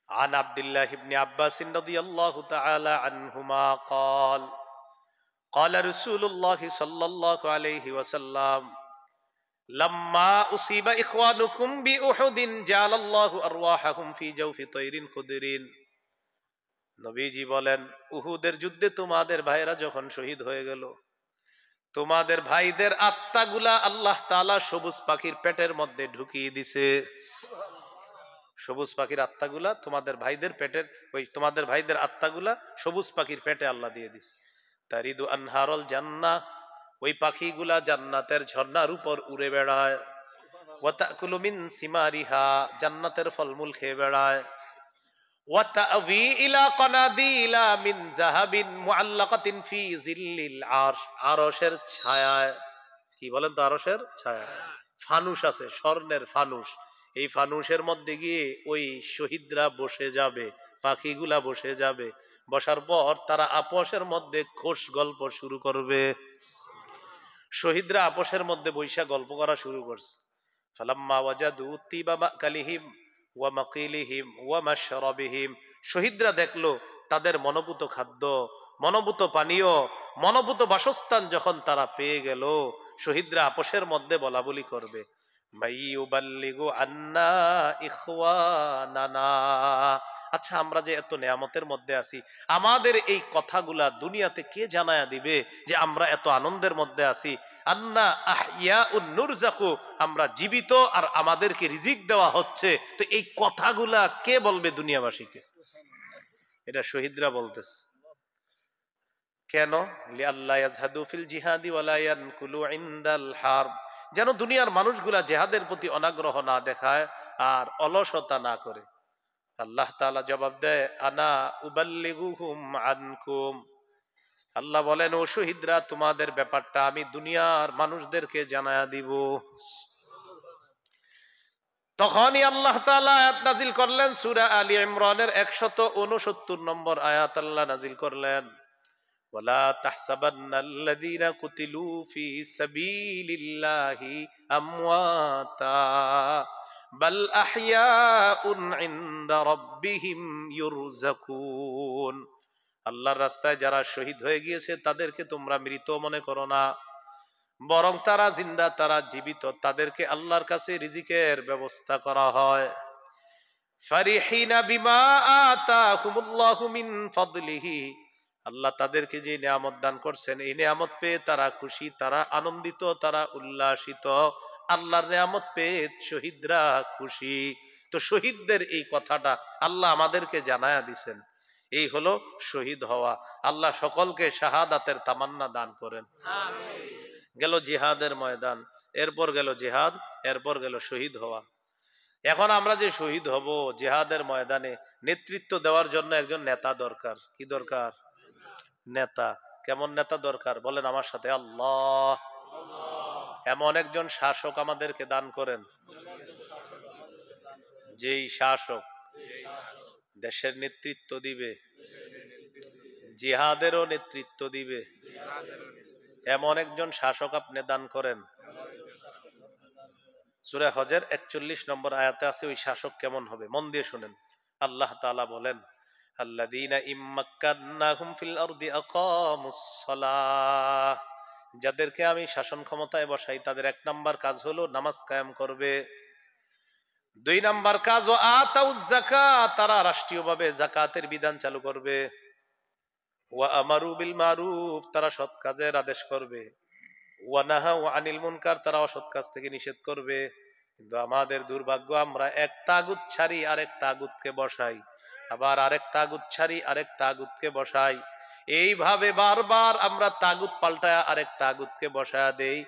عن عبد الله بن عباس رضي الله تعالى عنهما قال قال رسول الله صلى الله عليه وسلم لما أصيب إخوانكم بأحد جعل الله أرواحهم في جوف طير خضر। নবীজি বলেন, উহুদের যুদ্ধে তোমাদের ভাইরা যখন শহীদ হয়ে গেল, তোমাদের ভাইদের আত্মাগুলা আল্লাহ তাআলা সবুজ পাখির পেটের মধ্যে ঢুকিয়ে দিছে। সবুজ পাখির আত্মাগুলা তোমাদের ভাইদের পেটের, ওই তোমাদের ভাইদের আত্মাগুলা সবুজ পাখির পেটে আল্লাহ দিয়ে দিছে। তারিদু আনহারুল জান্নাহ, ওই পাখিগুলা জান্নাতের ঝর্ণার উপর উড়ে বেড়ায়। ওয়া তাকুলু মিন সিমারিহা, জান্নাতের ফলমূল খেয়ে বেড়ায়। ওয়া তা'ওয়ি ইলা কানাদিলা মিন যাহাবিন মুআল্লাকাতিন ফি জিল্লিল আরশ, আরশের ছায়ায়। কি বলেন তো? আরশের ছায়া। ফানুস আছে, স্বর্ণের ফানুস, এই ফানুসের মধ্যে গিয়ে ওই শহীদরা বসে যাবে, পাখিগুলা বসে যাবে। বসার পর তারা আপোষের মধ্যে খোশ গল্প শুরু করবে। শহীদরা আপোষের মধ্যে বৈশা গল্প করা শুরু করছে। ফালাম্মা ওয়াজাদু তিবা মাকালিহিম ওয়া মাকিলিহিম ওয়া মাশরাবিহিম, শহীদরা দেখলো তাদের মনোভূত খাদ্য, মনোভূত পানীয়, মনোভূত বাসস্থান যখন তারা পেয়ে গেল, শহীদরা আপোষের মধ্যে বলা বলি করবে, মাইয়ুবাল্লিগু আন্না ইখওয়ানানা, আচ্ছা আমরা যে এত নেয়ামতের মধ্যে আছি, আমাদের এই কথাগুলা দুনিয়াতে কে জানায়া দিবে যে আমরা এত আনন্দের মধ্যে আছি? আন্না আহইয়াউন নুরজাকু, আমরা জীবিত আর আমাদেরকে রিজিক দেওয়া হচ্ছে, তো এই কথাগুলা কে বলবে দুনিয়াবাসীকে? এটা শহীদরা বলতেছে। কেন? লিআল্লা ইয়াজহাদু ফিল জিহাদি ওয়ালা ইয়ানকুলু ইনদাল হারব, যেন দুনিয়ার মানুষগুলা জিহাদের প্রতি অনাগ্রহ না দেখায় আর অলসতা না করে। আল্লাহ তাআলা জবাব দেয়, আনা উবাল্লিগুহুম আনকুম, আল্লাহ বলেন, ও শহীদরা, তোমাদের ব্যাপারটা আমি দুনিয়ার মানুষদেরকে জানায়া দিব। তখনই আল্লাহ তাআলা আয়াত নাজিল করলেন, সূরা আলী ইমরানের 169 নম্বর আয়াত আল্লাহ নাজিল করলেন, ওয়ালা তাহসাবান্নাল্লাযীনা কুতিলু ফী সাবিলিল্লাহি আমওয়াতা বাল আহইয়াউন ইনদা রাব্বিহিম ইউরযাকুন। আল্লাহর রাস্তায় যারা শহীদ হয়ে গিয়েছে তাদেরকে তোমরা মৃত মনে করো না, বরং তারা জিন্দা, তারা জীবিত, তাদেরকে আল্লাহর কাছে রিজিকের ব্যবস্থা করা হয়। ফারিহিনা বিমা আতাহুমুল্লাহু মিন ফাদলিহি, আল্লাহ তাদেরকে যে নিয়ামত দান করছেন এই নিয়ামত পেয়ে তারা খুশি, তারা আনন্দিত, তারা উল্লাসিত। আল্লাহর নিয়ামত পেয়ে শহীদরা খুশি। তো শহীদদের এই কথাটা আল্লাহ আমাদেরকে জানায়া দিছেন। এই হলো শহীদ হওয়া। আল্লাহ সকলকে শাহাদাতের তামান্না দান করেন। গেল জিহাদের ময়দান, এরপর গেল জিহাদ, এরপর গেল শহীদ হওয়া। এখন আমরা যে শহীদ হব জিহাদের ময়দানে, নেতৃত্ব দেওয়ার জন্য একজন নেতা দরকার। কি দরকার? নেতা। কেমন নেতা দরকার বলেন আমার সাথে? আল্লাহ। এমন একজন শাসক আমাদেরকে দান করেন, যেই শাসক দেশের নেতৃত্ব দিবে, জিহাদেরও নেতৃত্ব দিবে, এমন একজন শাসক আপনি দান করেন। সূরা হজের 41 নম্বর আয়াতে আছে ওই শাসক কেমন হবে, মন দিয়ে শুনেন। আল্লাহ তাআলা বলেন, আল্লাযীনা ইম্মাক্কান্নাহুম ফিল আরদি আকামুস সালাহ, যাদেরকে আমি শাসন ক্ষমতায় বসাই তাদের 1 নাম্বার কাজ হলো নামাজ কায়েম করবে। 2 নাম্বার কাজ ও আতাউজ যাকাত, তারা রাষ্ট্রীয়ভাবে যাকাতের বিধান চালু করবে। ওয়া আমারু বিল মারুফ, তারা সৎ কাজের আদেশ করবে। ওয়া নাহাউ আনিল মুনকার, তারা অসৎ কাজ থেকে নিষেধ করবে। কিন্তু আমাদের দুর্ভাগ্য, আমরা এক তাগুত ছাড়ি আরেক তাগুতকে বসাই, আবার আরেক তাগুত ছাড়ি আরেক তাগুতকে বসাই। এইভাবে বারবার আমরা তাগুত পাল্টায় আরেক তাগুতকে বসায়া দেই।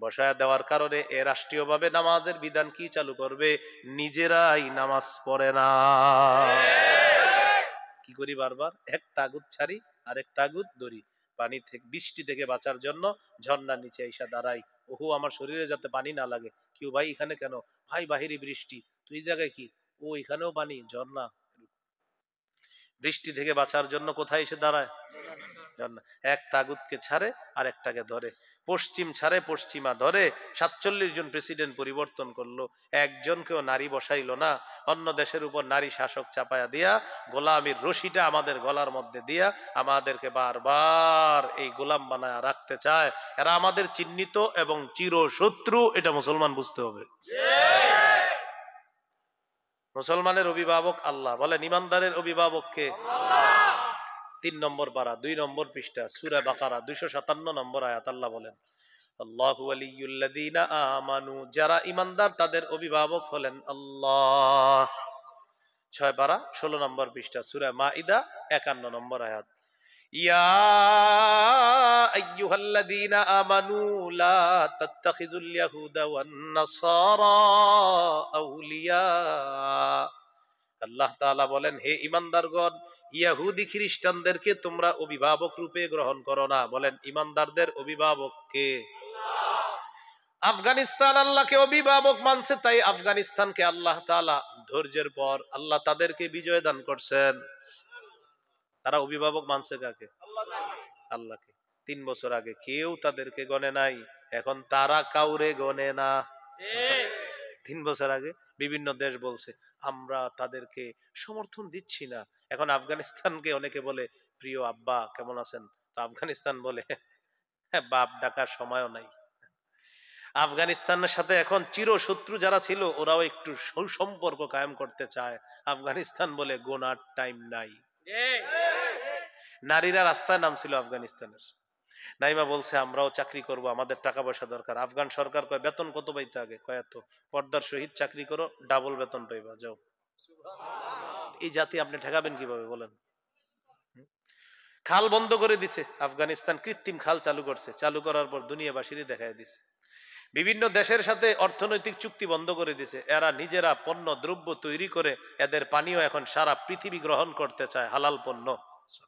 বসায়া দেওয়ার কারণে এ রাষ্ট্রীয়ভাবে নামাজের বিধান কি চালু করবে? নিজেরাই নামাজ পড়ে না। কি করি? বারবার এক তাগুত ছাড়ি আরেক তাগুত ধরি। পানি থেকে, বৃষ্টি থেকে বাঁচার জন্য ঝর্ণার নিচে এসে দাঁড়াই। ওহো, আমার শরীরে যাতে পানি না লাগে। কেউ ভাই এখানে কেন? ভাই বাহিরে বৃষ্টি। তুই জায়গায় কি? ও এখানেও পানি, ঝর্ণা। বৃষ্টি থেকে বাঁচার জন্য কোথায় এসে দাঁড়ায়? ঝর্ণা। এক তাগুতকে ছাড়ে আর একটাকে ধরে, পশ্চিম ছাড়ে পশ্চিমা ধরে। 47 জন প্রেসিডেন্ট পরিবর্তন করলো, একজনকেও নারী বসাইলো না। অন্য দেশের উপর নারী শাসক চাপায়া দিয়া গোলামির রশিটা আমাদের গলার মধ্যে দিয়া আমাদেরকে বারবার এই গোলাম বানায় রাখতে চায়। এরা আমাদের চিহ্নিত এবং চিরশত্রু, এটা মুসলমান বুঝতে হবে। মুসলমানের অভিভাবক আল্লাহ। বলেন ইমানদারের অভিভাবক কে? 3 নম্বর পারা 2 নম্বর পৃষ্ঠা সূরা বাকারা 257 নম্বর আয়াত আল্লাহ বলেন, আল্লাহু ওয়ালিয়ুল্লাযীনা আমানু, যারা ঈমানদার তাদের অভিভাবক হলেন আল্লাহ। 6 পারা 16 নম্বর পৃষ্ঠা সূরা মাইদা 51 নম্বর আয়াত, ইয়া আইয়ুহাল্লাযীনা আমানু লা তাত্তাখিযুল ইয়াহুদা ওয়ান নাসারা আউলিয়া। আল্লাহ তাআলা বলেন, হে ঈমানদারগণ, ইহুদি খ্রিস্টানদেরকে তোমরা অভিভাবক রূপে গ্রহণ করো না। বলেন ঈমানদারদের অভিভাবক কে? আফগানিস্তান আল্লাহকে অভিভাবক মানছে, তাই আফগানিস্তানকে আল্লাহ তাআলা ধৈর্যের পর আল্লাহ তাদেরকে বিজয় দান করছেন। তারা অভিভাবক মানছে কাকে? আল্লাহকে। 3 বছর আগে কেউ তাদেরকে গণে নাই, এখন তারা কাউরে গণে না। 3 বছর আগে বিভিন্ন দেশ বলছে আমরা তাদেরকে সমর্থন দিচ্ছি না। এখন আফগানিস্তানকে অনেকে বলে, প্রিয় আব্বা কেমন আছেন? তো আফগানিস্তান বলে, হ্যাঁ, বাপ ডাকার সময়ও নাই। আফগানিস্তানের সাথে এখন চিরশত্রু যারা ছিল ওরাও একটু সুসম্পর্ক কায়েম করতে চায়। আফগানিস্তান বলে গোনার টাইম নাই। নারীরা রাস্তায় নামছিল আফগানিস্তানের। নাইমা বলছে আমরাও চাকরি করব, আমাদের টাকা পয়সা দরকার। আফগান সরকার কয় বেতন কত পাইতে আগে? কয় এত। পর্দার সহিত চাকরি করো, ডাবল বেতন পাইবা, যাও। এই জাতি আপনি ঠেকাবেন কিভাবে বলেন? খাল বন্ধ করে দিছে আফগানিস্তান, কৃত্রিম খাল চালু করছে। চালু করার পর দুনিয়াবাসীরই দেখায় দিছে। বিভিন্ন দেশের সাথে অর্থনৈতিক চুক্তি বন্ধ করে দিছে। এরা নিজেরা পণ্য দ্রব্য তৈরি করে এদের পানীয় এখন সারা পৃথিবী গ্রহণ করতে চায়, হালাল পণ্য।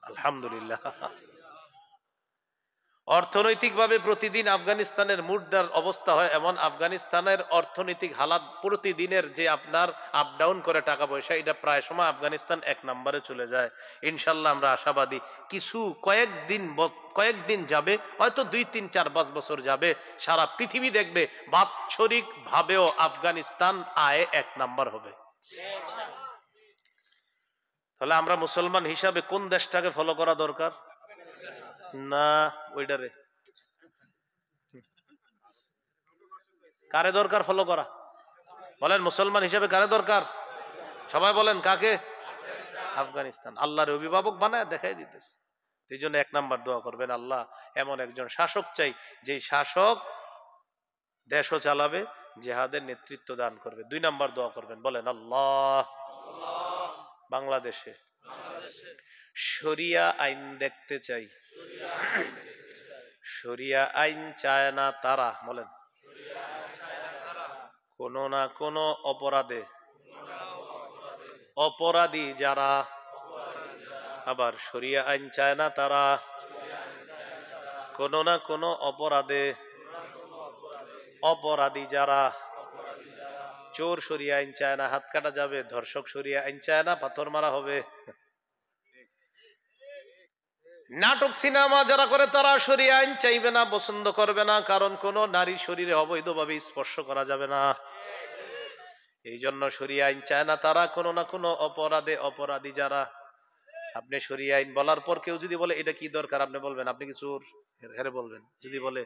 আলহামদুলিল্লাহ। অর্থনৈতিকভাবে প্রতিদিন আফগানিস্তানের মুদ্রার অবস্থা হয় এমন, আফগানিস্তানের অর্থনৈতিক হালাত প্রতিদিনের যে আপনার আপ ডাউন করে টাকা পয়সা, এটা প্রায় সময় আফগানিস্তান 1 নম্বরে চলে যায়। ইনশাল্লাহ আমরা আশাবাদী কিছু কয়েকদিন যাবে, হয়তো 2, 3, 4, 5 বছর যাবে, সারা পৃথিবী দেখবে বাৎসরিক ভাবেও আফগানিস্তান আয়ে 1 নম্বর হবে। তাহলে আমরা মুসলমান হিসাবে কোন দেশটাকে ফলো করা দরকার? না, ওইটারে কারে দরকার ফলো করা? বলেন মুসলমান হিসেবে কারে দরকার? সবাই বলেন কাকে? আফগানিস্তান আল্লাহর অভিভাবক বানায় দেখাই দিতেছে। এই জন্য 1 নাম্বার দোয়া করবেন, আল্লাহ এমন একজন শাসক চাই যে শাসক দেশও চালাবে, জিহাদের নেতৃত্ব দান করবে। 2 নাম্বার দোয়া করবেন, বলেন আল্লাহ বাংলাদেশে শরিয়া আইন দেখতে চাই। শরিয়া আইন চায় না তারা, বলেন কোন না কোন অপরাধে অপরাধী যারা, আবার শরিয়া আইন চায় না তারা কোন না কোন অপরাধে অপরাধী যারা। চোর শরিয়া আইন চায় না, হাত কাটা যাবে। ধর্ষক শরিয়া আইন চায় না, পাথর মারা হবে। নাটক সিনেমা যারা করে তারা শরিয়া আইন চাইবে না, পছন্দ করবে না, কারণ কোন নারীর শরীরে অবৈধভাবে স্পর্শ করা যাবে না। এই জন্য শরিয়া আইন চায় না তারা কোন না কোন অপরাধে অপরাধী যারা। আপনি শরিয়া আইন বলার পর কেউ যদি বলে এটা কি দরকার, আপনি বলবেন আপনি কি চোর? হেরে বলবেন। যদি বলে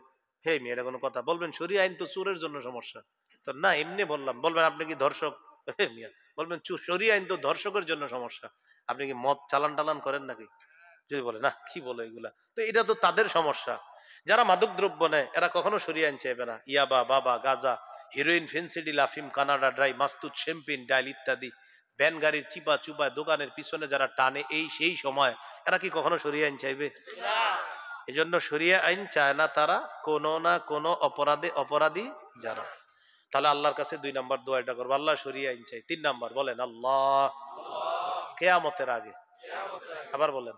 হে মেয়ে এটা কোনো কথা, বলবেন শরিয়া আইন তো চোরের জন্য সমস্যা। তো না, এমনি বললাম। বলবেন আপনি কি ধর্ষক? হে মিয়া, বলবেন শরিয়া আইন তো ধর্ষকের জন্য সমস্যা। আপনি কি মদ চালান টালান করেন নাকি? যদি বলে না, কি বলে এগুলা, তো এটা তো তাদের সমস্যা। যারা মাদক দ্রব্য নেয় এরা কখনো শরিয়া আইন চাইবে না। ইয়াবা, বাবা, গাজা, হিরোইন, ফেন্সিডিল, আফিম, কানাডা ড্রাই, মাস্তুদ, শ্যাম্পেন, ডাইল ইত্যাদি ভ্যান গাড়ির চিপা চুপা দোকানের পিছনে যারা টানে, এই সেই সময় এরা কি কখনো শরিয়া আইন চাইবে? এই জন্য শরিয়া আইন চায় না তারা কোন না কোন অপরাধে অপরাধী যারা। তাহলে আল্লাহর কাছে 2 নাম্বার দোয়াটা করবো, আল্লাহ শরিয়া আইন চাই। 3 নাম্বার বলেন আল্লাহ কিয়ামতের আগে, আবার বলেন,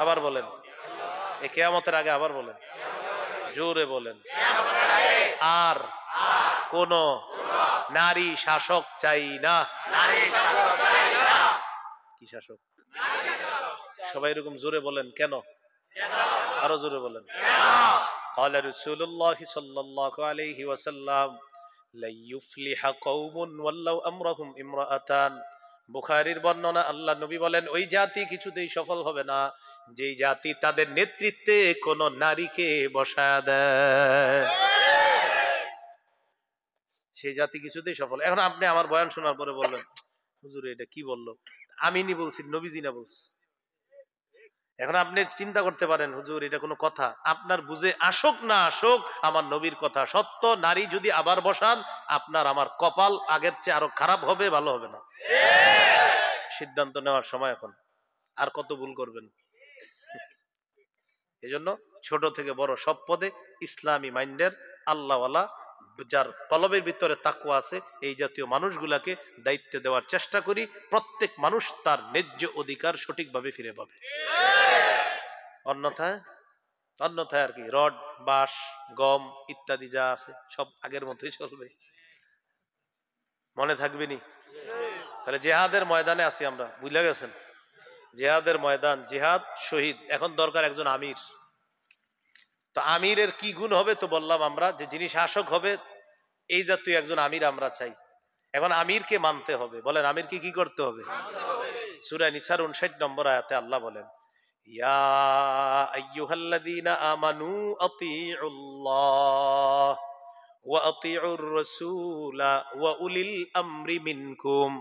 আবার বলেন, এই কিয়ামতের আগে আবার বলেন, জোরে বলেন, আর কোন নারী শাসক চাই না। কি শাসক? সবাই এরকম জোরে বলেন কেন? আরো জোরে বলেন। قال رسول الله صلى الله عليه وسلم لا يفلح قوم ولوا امرهم امرأتان। বুখারীর বর্ণনা, আল্লাহ নবী বলেন ওই জাতি কিছুতেই সফল হবে না যেই জাতি তাদের নেতৃত্বে কোন নারীকে বসায় দেয়, সেই জাতি কিছুতেই সফল। এখন আপনি আমার বয়ান শোনার পরে বললেন হুজুর এটা কি বললো, আমিনি বলছি, নবীজি না বলছি। এখন আপনি চিন্তা করতে পারেন হুজুর এটা কোনো কথা? আপনার বুঝে আসুক না আসুক, আমার নবীর কথা সত্য। নারী যদি আবার বসান, আপনার আমার কপাল আগের চেয়ে আরো খারাপ হবে, ভালো হবে না। সিদ্ধান্ত নেওয়ার সময় এখন। আর কত ভুল করবেন? এজন্য ছোট থেকে বড় সব পদে ইসলামী মাইন্ডের আল্লাহওয়ালা, যার কলবের ভিতরে তাকওয়া আছে, এই জাতীয় মানুষগুলাকে দায়িত্ব দেওয়ার চেষ্টা করি। প্রত্যেক মানুষ তার ন্যায্য অধিকার সঠিকভাবে ফিরে পাবে। অন্যথায় আর কি, রড, বাঁশ, গম ইত্যাদি যা আছে সব আগের মতোই চলবে। মনে থাকবে নি? তাহলে জিহাদের ময়দানে আছি আমরা, বুঝলে গেছেন? জিহাদের ময়দান, জিহাদ, শহীদ। এখন দরকার একজন আমির। তো আমিরের কি গুণ হবে? তো বললাম আমরা যে যিনি শাসক হবে, এই জাতীয় একজন আমির আমরা চাই। এখন আমিরকে মানতে হবে। বলেন আমিরকে কি করতে হবে? সূরা নিসার 59 নম্বর আয়াতে আল্লাহ বলেন ইয়া আইয়ুহাল্লাযীনা আমানু আতিউল্লাহ ওয়া আতিউর রাসূলা ওয়া উলিল আমরি মিনকুম।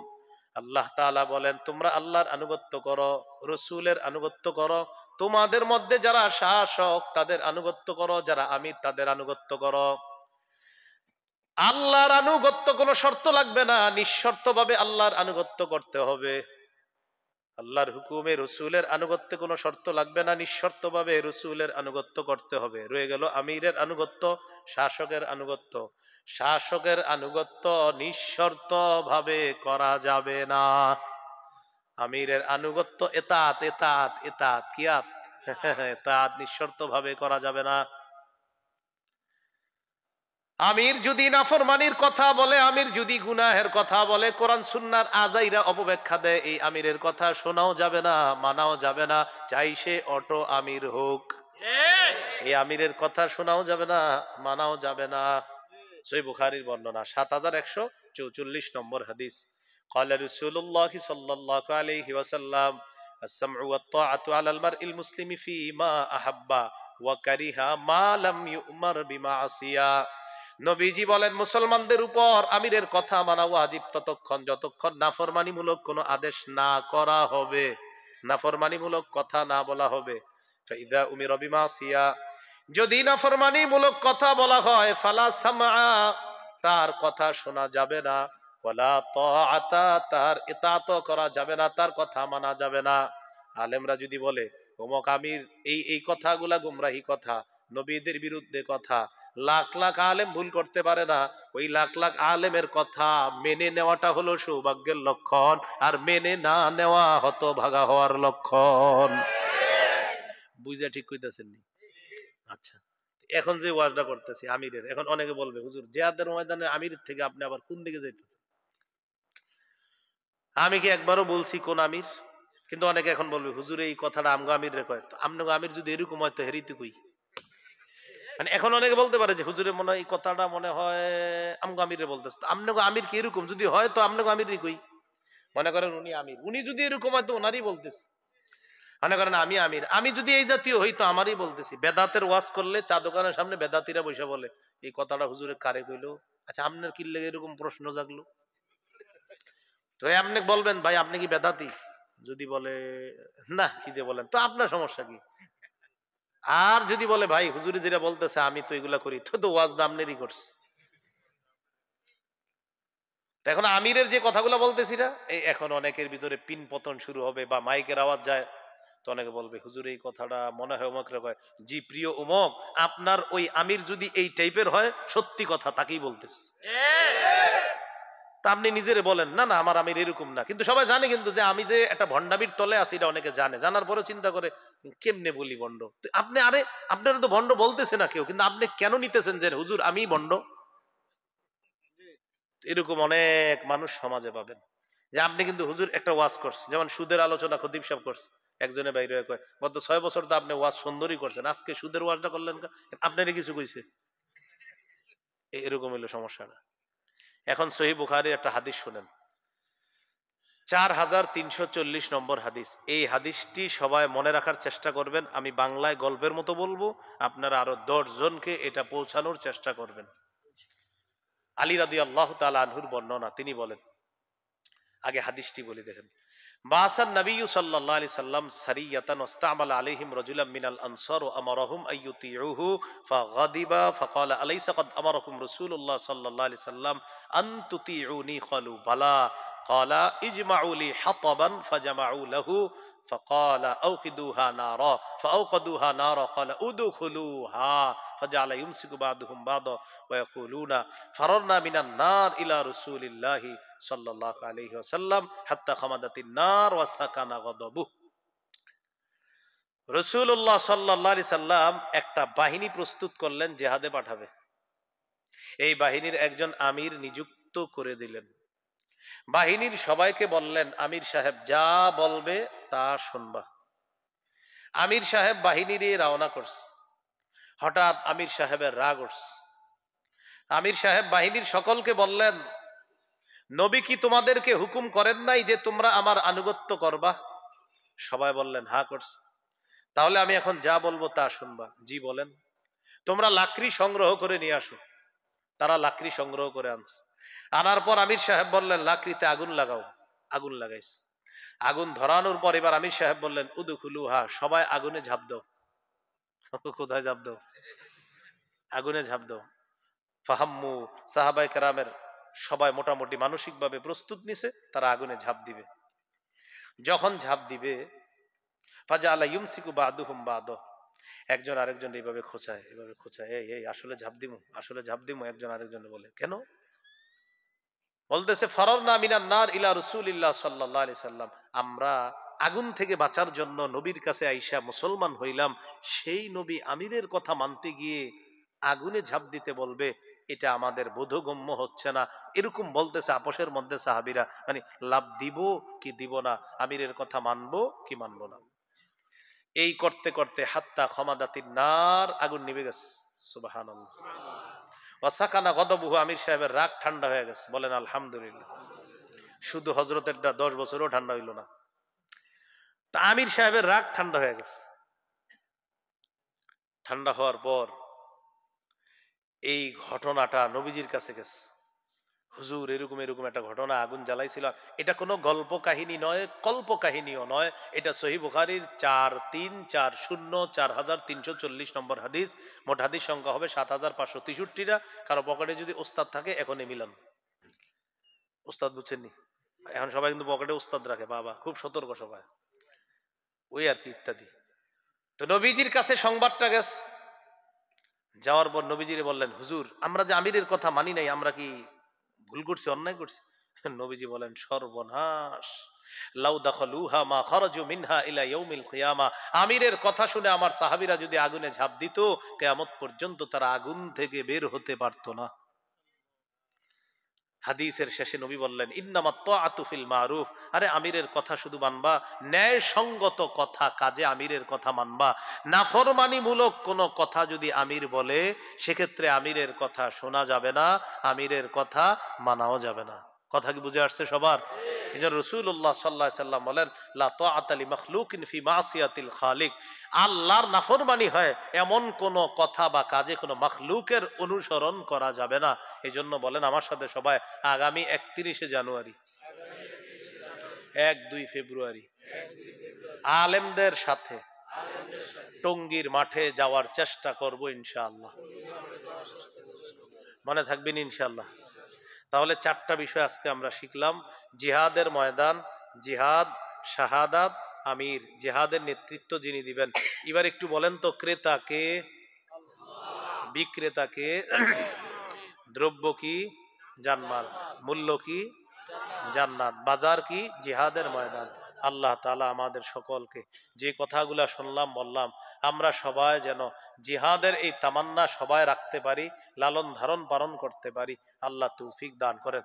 আল্লাহ তাআলা বলেন তোমরা আল্লাহর আনুগত্য করো, রাসূলের আনুগত্য করো, তোমাদের মধ্যে যারা শাসক তাদের আনুগত্য করো, যারা আমির তাদের আনুগত্য করো। আল্লাহর আনুগত্য কোনো শর্ত লাগবে না, নিঃশর্তভাবে আল্লাহর আনুগত্য করতে হবে। আল্লাহর হুকুমে রসুলের আনুগত্যে কোনো শর্ত লাগবে না, নিঃশর্তভাবে রসুলের আনুগত্য করতে হবে। রয়ে গেল আমিরের আনুগত্য, শাসকের আনুগত্য। শাসকের আনুগত্য নিঃশর্তভাবে করা যাবে না। আমিরের আনুগত্য এতাত এতাত এতাত কিয়াত, তা নিঃশর্ত ভাবে করা যাবে না। আমির যদি নাফরমানির কথা বলে, আমির যদি গুনাহের কথা বলে, কোরআন সুন্নাহর আজাইরা অপব্যাখ্যা দেয়, এই আমিরের কথা শোনাও যাবে না, মানাও যাবে না, চাই সে অটো আমির হোক। এই আমিরের কথা শোনাও যাবে না, মানাও যাবে না। সহিহ বুখারীর বর্ণনা ৭১৪৪ নম্বর হাদিস। قال رسول الله صلى الله عليه وسلم السمع والطاعة على المرء المسلم فيما أحب وكره ما لم يؤمر بمعصية। নবীজি বলেন, মুসলমানদের উপর আমিরের কথা মানা ওয়াজিব ততক্ষণ যতক্ষণ নাফরমানিমূলক কোনো আদেশ না করা হবে, নাফরমানিমূলক কথা না বলা হবে। ফাইদা উমিরা বিমাসিয়া, যদি নাফরমানিমূলক কথা বলা হয়, ফালা সামআ, তার কথা শোনা যাবে না, ওয়ালা তাআতা, তার ইতাআত করা যাবে না, তার কথা মানা যাবে না। আলেমরা যদি বলে অমুক আমির এই এই কথাগুলা গুমরাহি কথা, নবীদের বিরুদ্ধে কথা, লাখ লাখ আলেম ভুল করতে পারে না, ওই লাখ লাখ আলেমের কথা মেনে নেওয়াটা হলো সৌভাগ্যের লক্ষণ, আর মেনে না নেওয়া হতভাগা হওয়ার লক্ষণ। বুঝা ঠিক কইতাছেন নি? আচ্ছা, এখন যে ওয়াজটা করতেছি আমিরের, এখন অনেকে বলবে হুজুর জিহাদের ময়দানে আমিরের থেকে আপনি আবার কোন দিকে যাইতেছেন? আমি কি একবারও বলছি কোন আমির? কিন্তু অনেকে এখন বলবে হুজুর এই কথাটা আমগো আমির রে কয়, আমগো আমির যদি এরকম হয় তো হেরিতে কই। মানে এখন অনেকে বলতে পারে যে হুজুরের মনে হয় এই কথাটা মনে হয় আমগো আমিরে বলতেছে, তো আমগো আমির কি এরকম যদি হয় তো আমগো আমিরই কই। মনে করেন উনি আমির, উনি যদি এরকম হয় তো ওনারই বলতেছে। মনে করেন আমি আমির, আমি যদি এই জাতীয় হই তো আমারই বলতেছি। বেদাতের ওয়াজ করলে চা দোকানের সামনে বেদাতিরা বসে বলে এই কথাটা হুজুরে কারে কইলো। আচ্ছা, আপনার কি লেগে এরকম প্রশ্ন জাগলো? তো আপনি বলবেন ভাই আপনি কি বেদাতি? যদি বলে না, কি যে বলেন, তো আপনার সমস্যা কি? আর যদি বলে ভাই হুজুরি যেটা বলতেছে আমি তো এগুলা করি, তো তো ওয়াজ আপনারই করছে। তো এখন আমিরের যে কথাগুলো বলতেছি না, এই এখন অনেকের ভিতরে পিন পতন শুরু হবে বা মাইকের আওয়াজ যায়, তো অনেকে বলবে হুজুর এই কথাটা মনে হয় অমুক রে কয়। জি প্রিয় অমুক, আপনার ওই আমির যদি এই টাইপের হয়, সত্যি কথা তাকেই বলতেছে। তা আপনি নিজেরে বলেন না না আমার আমির এরকম না, কিন্তু সবাই জানে কিন্তু যে আমি যে একটা ভণ্ডামির তলে আছি এটা অনেকে জানে, জানার পরেও চিন্তা করে কেমনে বলি ভণ্ড। তো আপনি আরে আপনারা তো ভণ্ড বলতেছে না কেউ, কিন্তু আপনি কেন নিতেছেন যে হুজুর আমি ভণ্ড? এরকম অনেক মানুষ সমাজে পাবেন যে আপনি কিন্তু হুজুর একটা ওয়াজ করছে, যেমন সুদের আলোচনা খতিব সাহেব করছে, একজনে বাইরে কয় গত 6 বছর তো আপনি ওয়াজ সুন্দরই করছেন, আজকে সুদের ওয়াজটা করলেন আপনারই কিছু কইছে? এরকম হইলো সমস্যাটা। এখন সহিহ বুখারীর একটা হাদিস শুনেন, 4340 নম্বর হাদিস। এই হাদিসটি সবাই মনে রাখার চেষ্টা করবেন, আমি বাংলায় গল্পের মতো বলবো, আপনারা আরো 10 জনকে এটা পৌঁছানোর চেষ্টা করবেন। আলী রাদিয়াল্লাহু তাআলা আনহুর বর্ণনা, তিনি বলেন, আগে হাদিসটি বলি দেখেন। বাসান নবী সাল্লাল্লাহু আলাইহি সাল্লাম সারিয়াতান ওয়াস্তামালা আলাইহিম রাজুলাম মিনাল আনসার ওয়া আমারাহুম আইয়ুতিউহু ফাগাদিবা ফাকালা আলাইসা ক্বাদ আমারাকুম রাসূলুল্লাহ সাল্লাল্লাহু আলাইহি সাল্লাম আন তুতিউনি ক্বালু বালা ক্বালা ইজমাউ লি হাতাবান ফাজামাউ লাহু فقال أوقدوها نارا فأوقدوها نارا قال ادخلوها فجعل يمسك بعضهم بعضا ويقولون فررنا من النار إلى رسول الله সাল্লাল্লাহু আলাইহি ওয়াসাল্লাম হাত্তা খামাদাতিন নার ওয়া সাকানা গাদাবু। রাসূলুল্লাহ সাল্লাল্লাহু আলাইহি সাল্লাম একটা বাহিনী প্রস্তুত করলেন, জিহাদে পাঠাবে। এই বাহিনীর একজন আমির নিযুক্ত করে দিলেন। বাহিনীর সবাইকে বললেন আমির সাহেব যা বলবে তা শুনবা। আমির সাহেব বাহিনী নিয়ে রওনা করছে। হঠাৎ আমির সাহেবের রাগ উঠছে। আমির সাহেব বাহিনীর সকলকে বললেন, নবী কি তোমাদেরকে হুকুম করেন নাই যে তোমরা আমার আনুগত্য করবা? সবাই বললেন হ্যাঁ করছে। তাহলে আমি এখন যা বলবো তা শুনবা। জি বলেন। তোমরা লাকড়ি সংগ্রহ করে নিয়ে আসো। তারা লাকড়ি সংগ্রহ করে আনছে। আনার পর আমির সাহেব বললেন লাকড়িতে আগুন লাগাও। আগুন লাগাইছে। আগুন ধরানোর পর এবার আমির সাহেব বললেন উদখুলুহা, সবাই আগুনে ঝাঁপ দাও। কোথায় ঝাঁপ দাও? আগুনে ঝাঁপ দাও। ফাহাম্মু, সাহাবায়ে কেরামের সবাই মোটামুটি মানসিকভাবে প্রস্তুত নিছে, তারা আগুনে ঝাঁপ দিবে। যখন ঝাঁপ দিবে, ফাজাআলা ইউমসিকু বাদুহুম বাদ, একজন আরেকজন এইভাবে খোঁচায়, এইভাবে খোঁচায়, এই এই আসলে ঝাঁপ দিমু, আসলে ঝাঁপ দিমু। একজন আরেকজন বলে কেন? বলতেছে ফারারনা মিনান নার ইলা রাসূলিল্লাহ সাল্লাল্লাহু আলাইহি সাল্লাম, আমরা আগুন থেকে বাঁচার জন্য নবীর কাছে আইসা মুসলমান হইলাম, সেই নবী আমিরের কথা মানতে গিয়ে আগুনে ঝাঁপ দিতে বলবে, এটা আমাদের বোধগম্য হচ্ছে না। এরকম বলতেছে আপোষের মধ্যে সাহাবীরা, মানে লাভ দিব কি দিব না, আমিরের কথা মানবো কি মানবো না। এই করতে করতে হাত্তা খমাদাতিন নার, আগুন নিভে গেছে। সুবহানাল্লাহ। ওয়াসাকানা গদবুহু, আমির সাহেবের রাগ ঠান্ডা হয়ে গেছে। বলেন আলহামদুলিল্লাহ। শুধু হযরতেরটা 10 বছরও ঠান্ডা হইল না। তা আমির সাহেবের রাগ ঠান্ডা হয়ে গেছে। ঠান্ডা হওয়ার পর এই ঘটনাটা নবীজির কাছে গেছে। হুজুর, এরকম এরকম একটা ঘটনা, আগুন জ্বালাইছিল। এটা কোনো গল্প কাহিনী নয়, কল্প কাহিনীও নয়। এটা সহিহ বুখারীর 4340 নম্বর হাদিস। মোট হাদিস সংখ্যা হবে 7563টা। কারো পকেটে যদি উস্তাদ থাকে এখনই মিলান। উস্তাদ বুঝছেননি? এখন সবাই কিন্তু পকেটে উস্তাদ রাখে, বাবা খুব সতর্ক সবাই, ওই আর কি ইত্যাদি। তো নবীজির কাছে সংবাদটা গেছে। যাওয়ার পর নবীজিরে বললেন, হুজুর, আমরা যে আমিরের কথা মানি নাই, আমরা কি ভুল করছি, অন্যায় করছি? নবীজি বলেন, সর্বনাশ, লাউ দাখালুহা মা খারাজু মিনহা ইলা ইয়াউমিল কিয়ামা। আমিরের কথা শুনে আমার সাহাবীরা যদি আগুনে ঝাঁপ দিত, কিয়ামত পর্যন্ত তারা আগুন থেকে বের হতে পারতো না। হাদিসের শেষে নবী বললেন, ইন্নামাত তাআতু ফিল মারুফ। আরে আমিরের কথা শুধু মানবা, ন্যায় সঙ্গত কথা কাজে আমিরের কথা মানবা। নাফরমানিমূলক কোন কথা যদি আমির বলে, সেক্ষেত্রে আমিরের কথা শোনা যাবে না, আমিরের কথা মানাও যাবে না। কথা কি বুঝে আসছে সবার? এজন্য রাসূলুল্লাহ সাল্লাল্লাহু আলাইহি সাল্লাম বলেন, লা তাআতা লি মাখলুকিন ফি মাসিয়াতিল খালিক। আল্লাহর নাফরমানি হয় এমন কোন কথা বা কাজে কোন মাখলুকের অনুসরণ করা যাবে না। এই জন্য বলেন আমার সাথে সবাই, আগামী 31শে জানুয়ারি, 1-2 ফেব্রুয়ারি আলেমদের সাথে টঙ্গীর মাঠে যাওয়ার চেষ্টা করব ইনশাআল্লাহ। মনে থাকবেন ইনশাআল্লাহ। তাহলে 4টা বিষয় আজকে আমরা শিখলাম। জিহাদের ময়দান, জিহাদ, শাহাদাত, আমির। জিহাদের নেতৃত্ব যিনি দিবেন। এবার একটু বলেন তো, ক্রেতাকে, বিক্রেতাকে, দ্রব্য কি? জানমাল। মূল্য কি? জান্নাত। বাজার কি? জিহাদের ময়দান। আল্লাহ তাআলা আমাদের সকলকে যে কথাগুলা শুনলাম বললাম, আমরা সবাই যেন জিহাদের এই তামান্না সবাই রাখতে পারি, লালন ধারণ পালন করতে পারি। আল্লাহ তৌফিক দান করেন।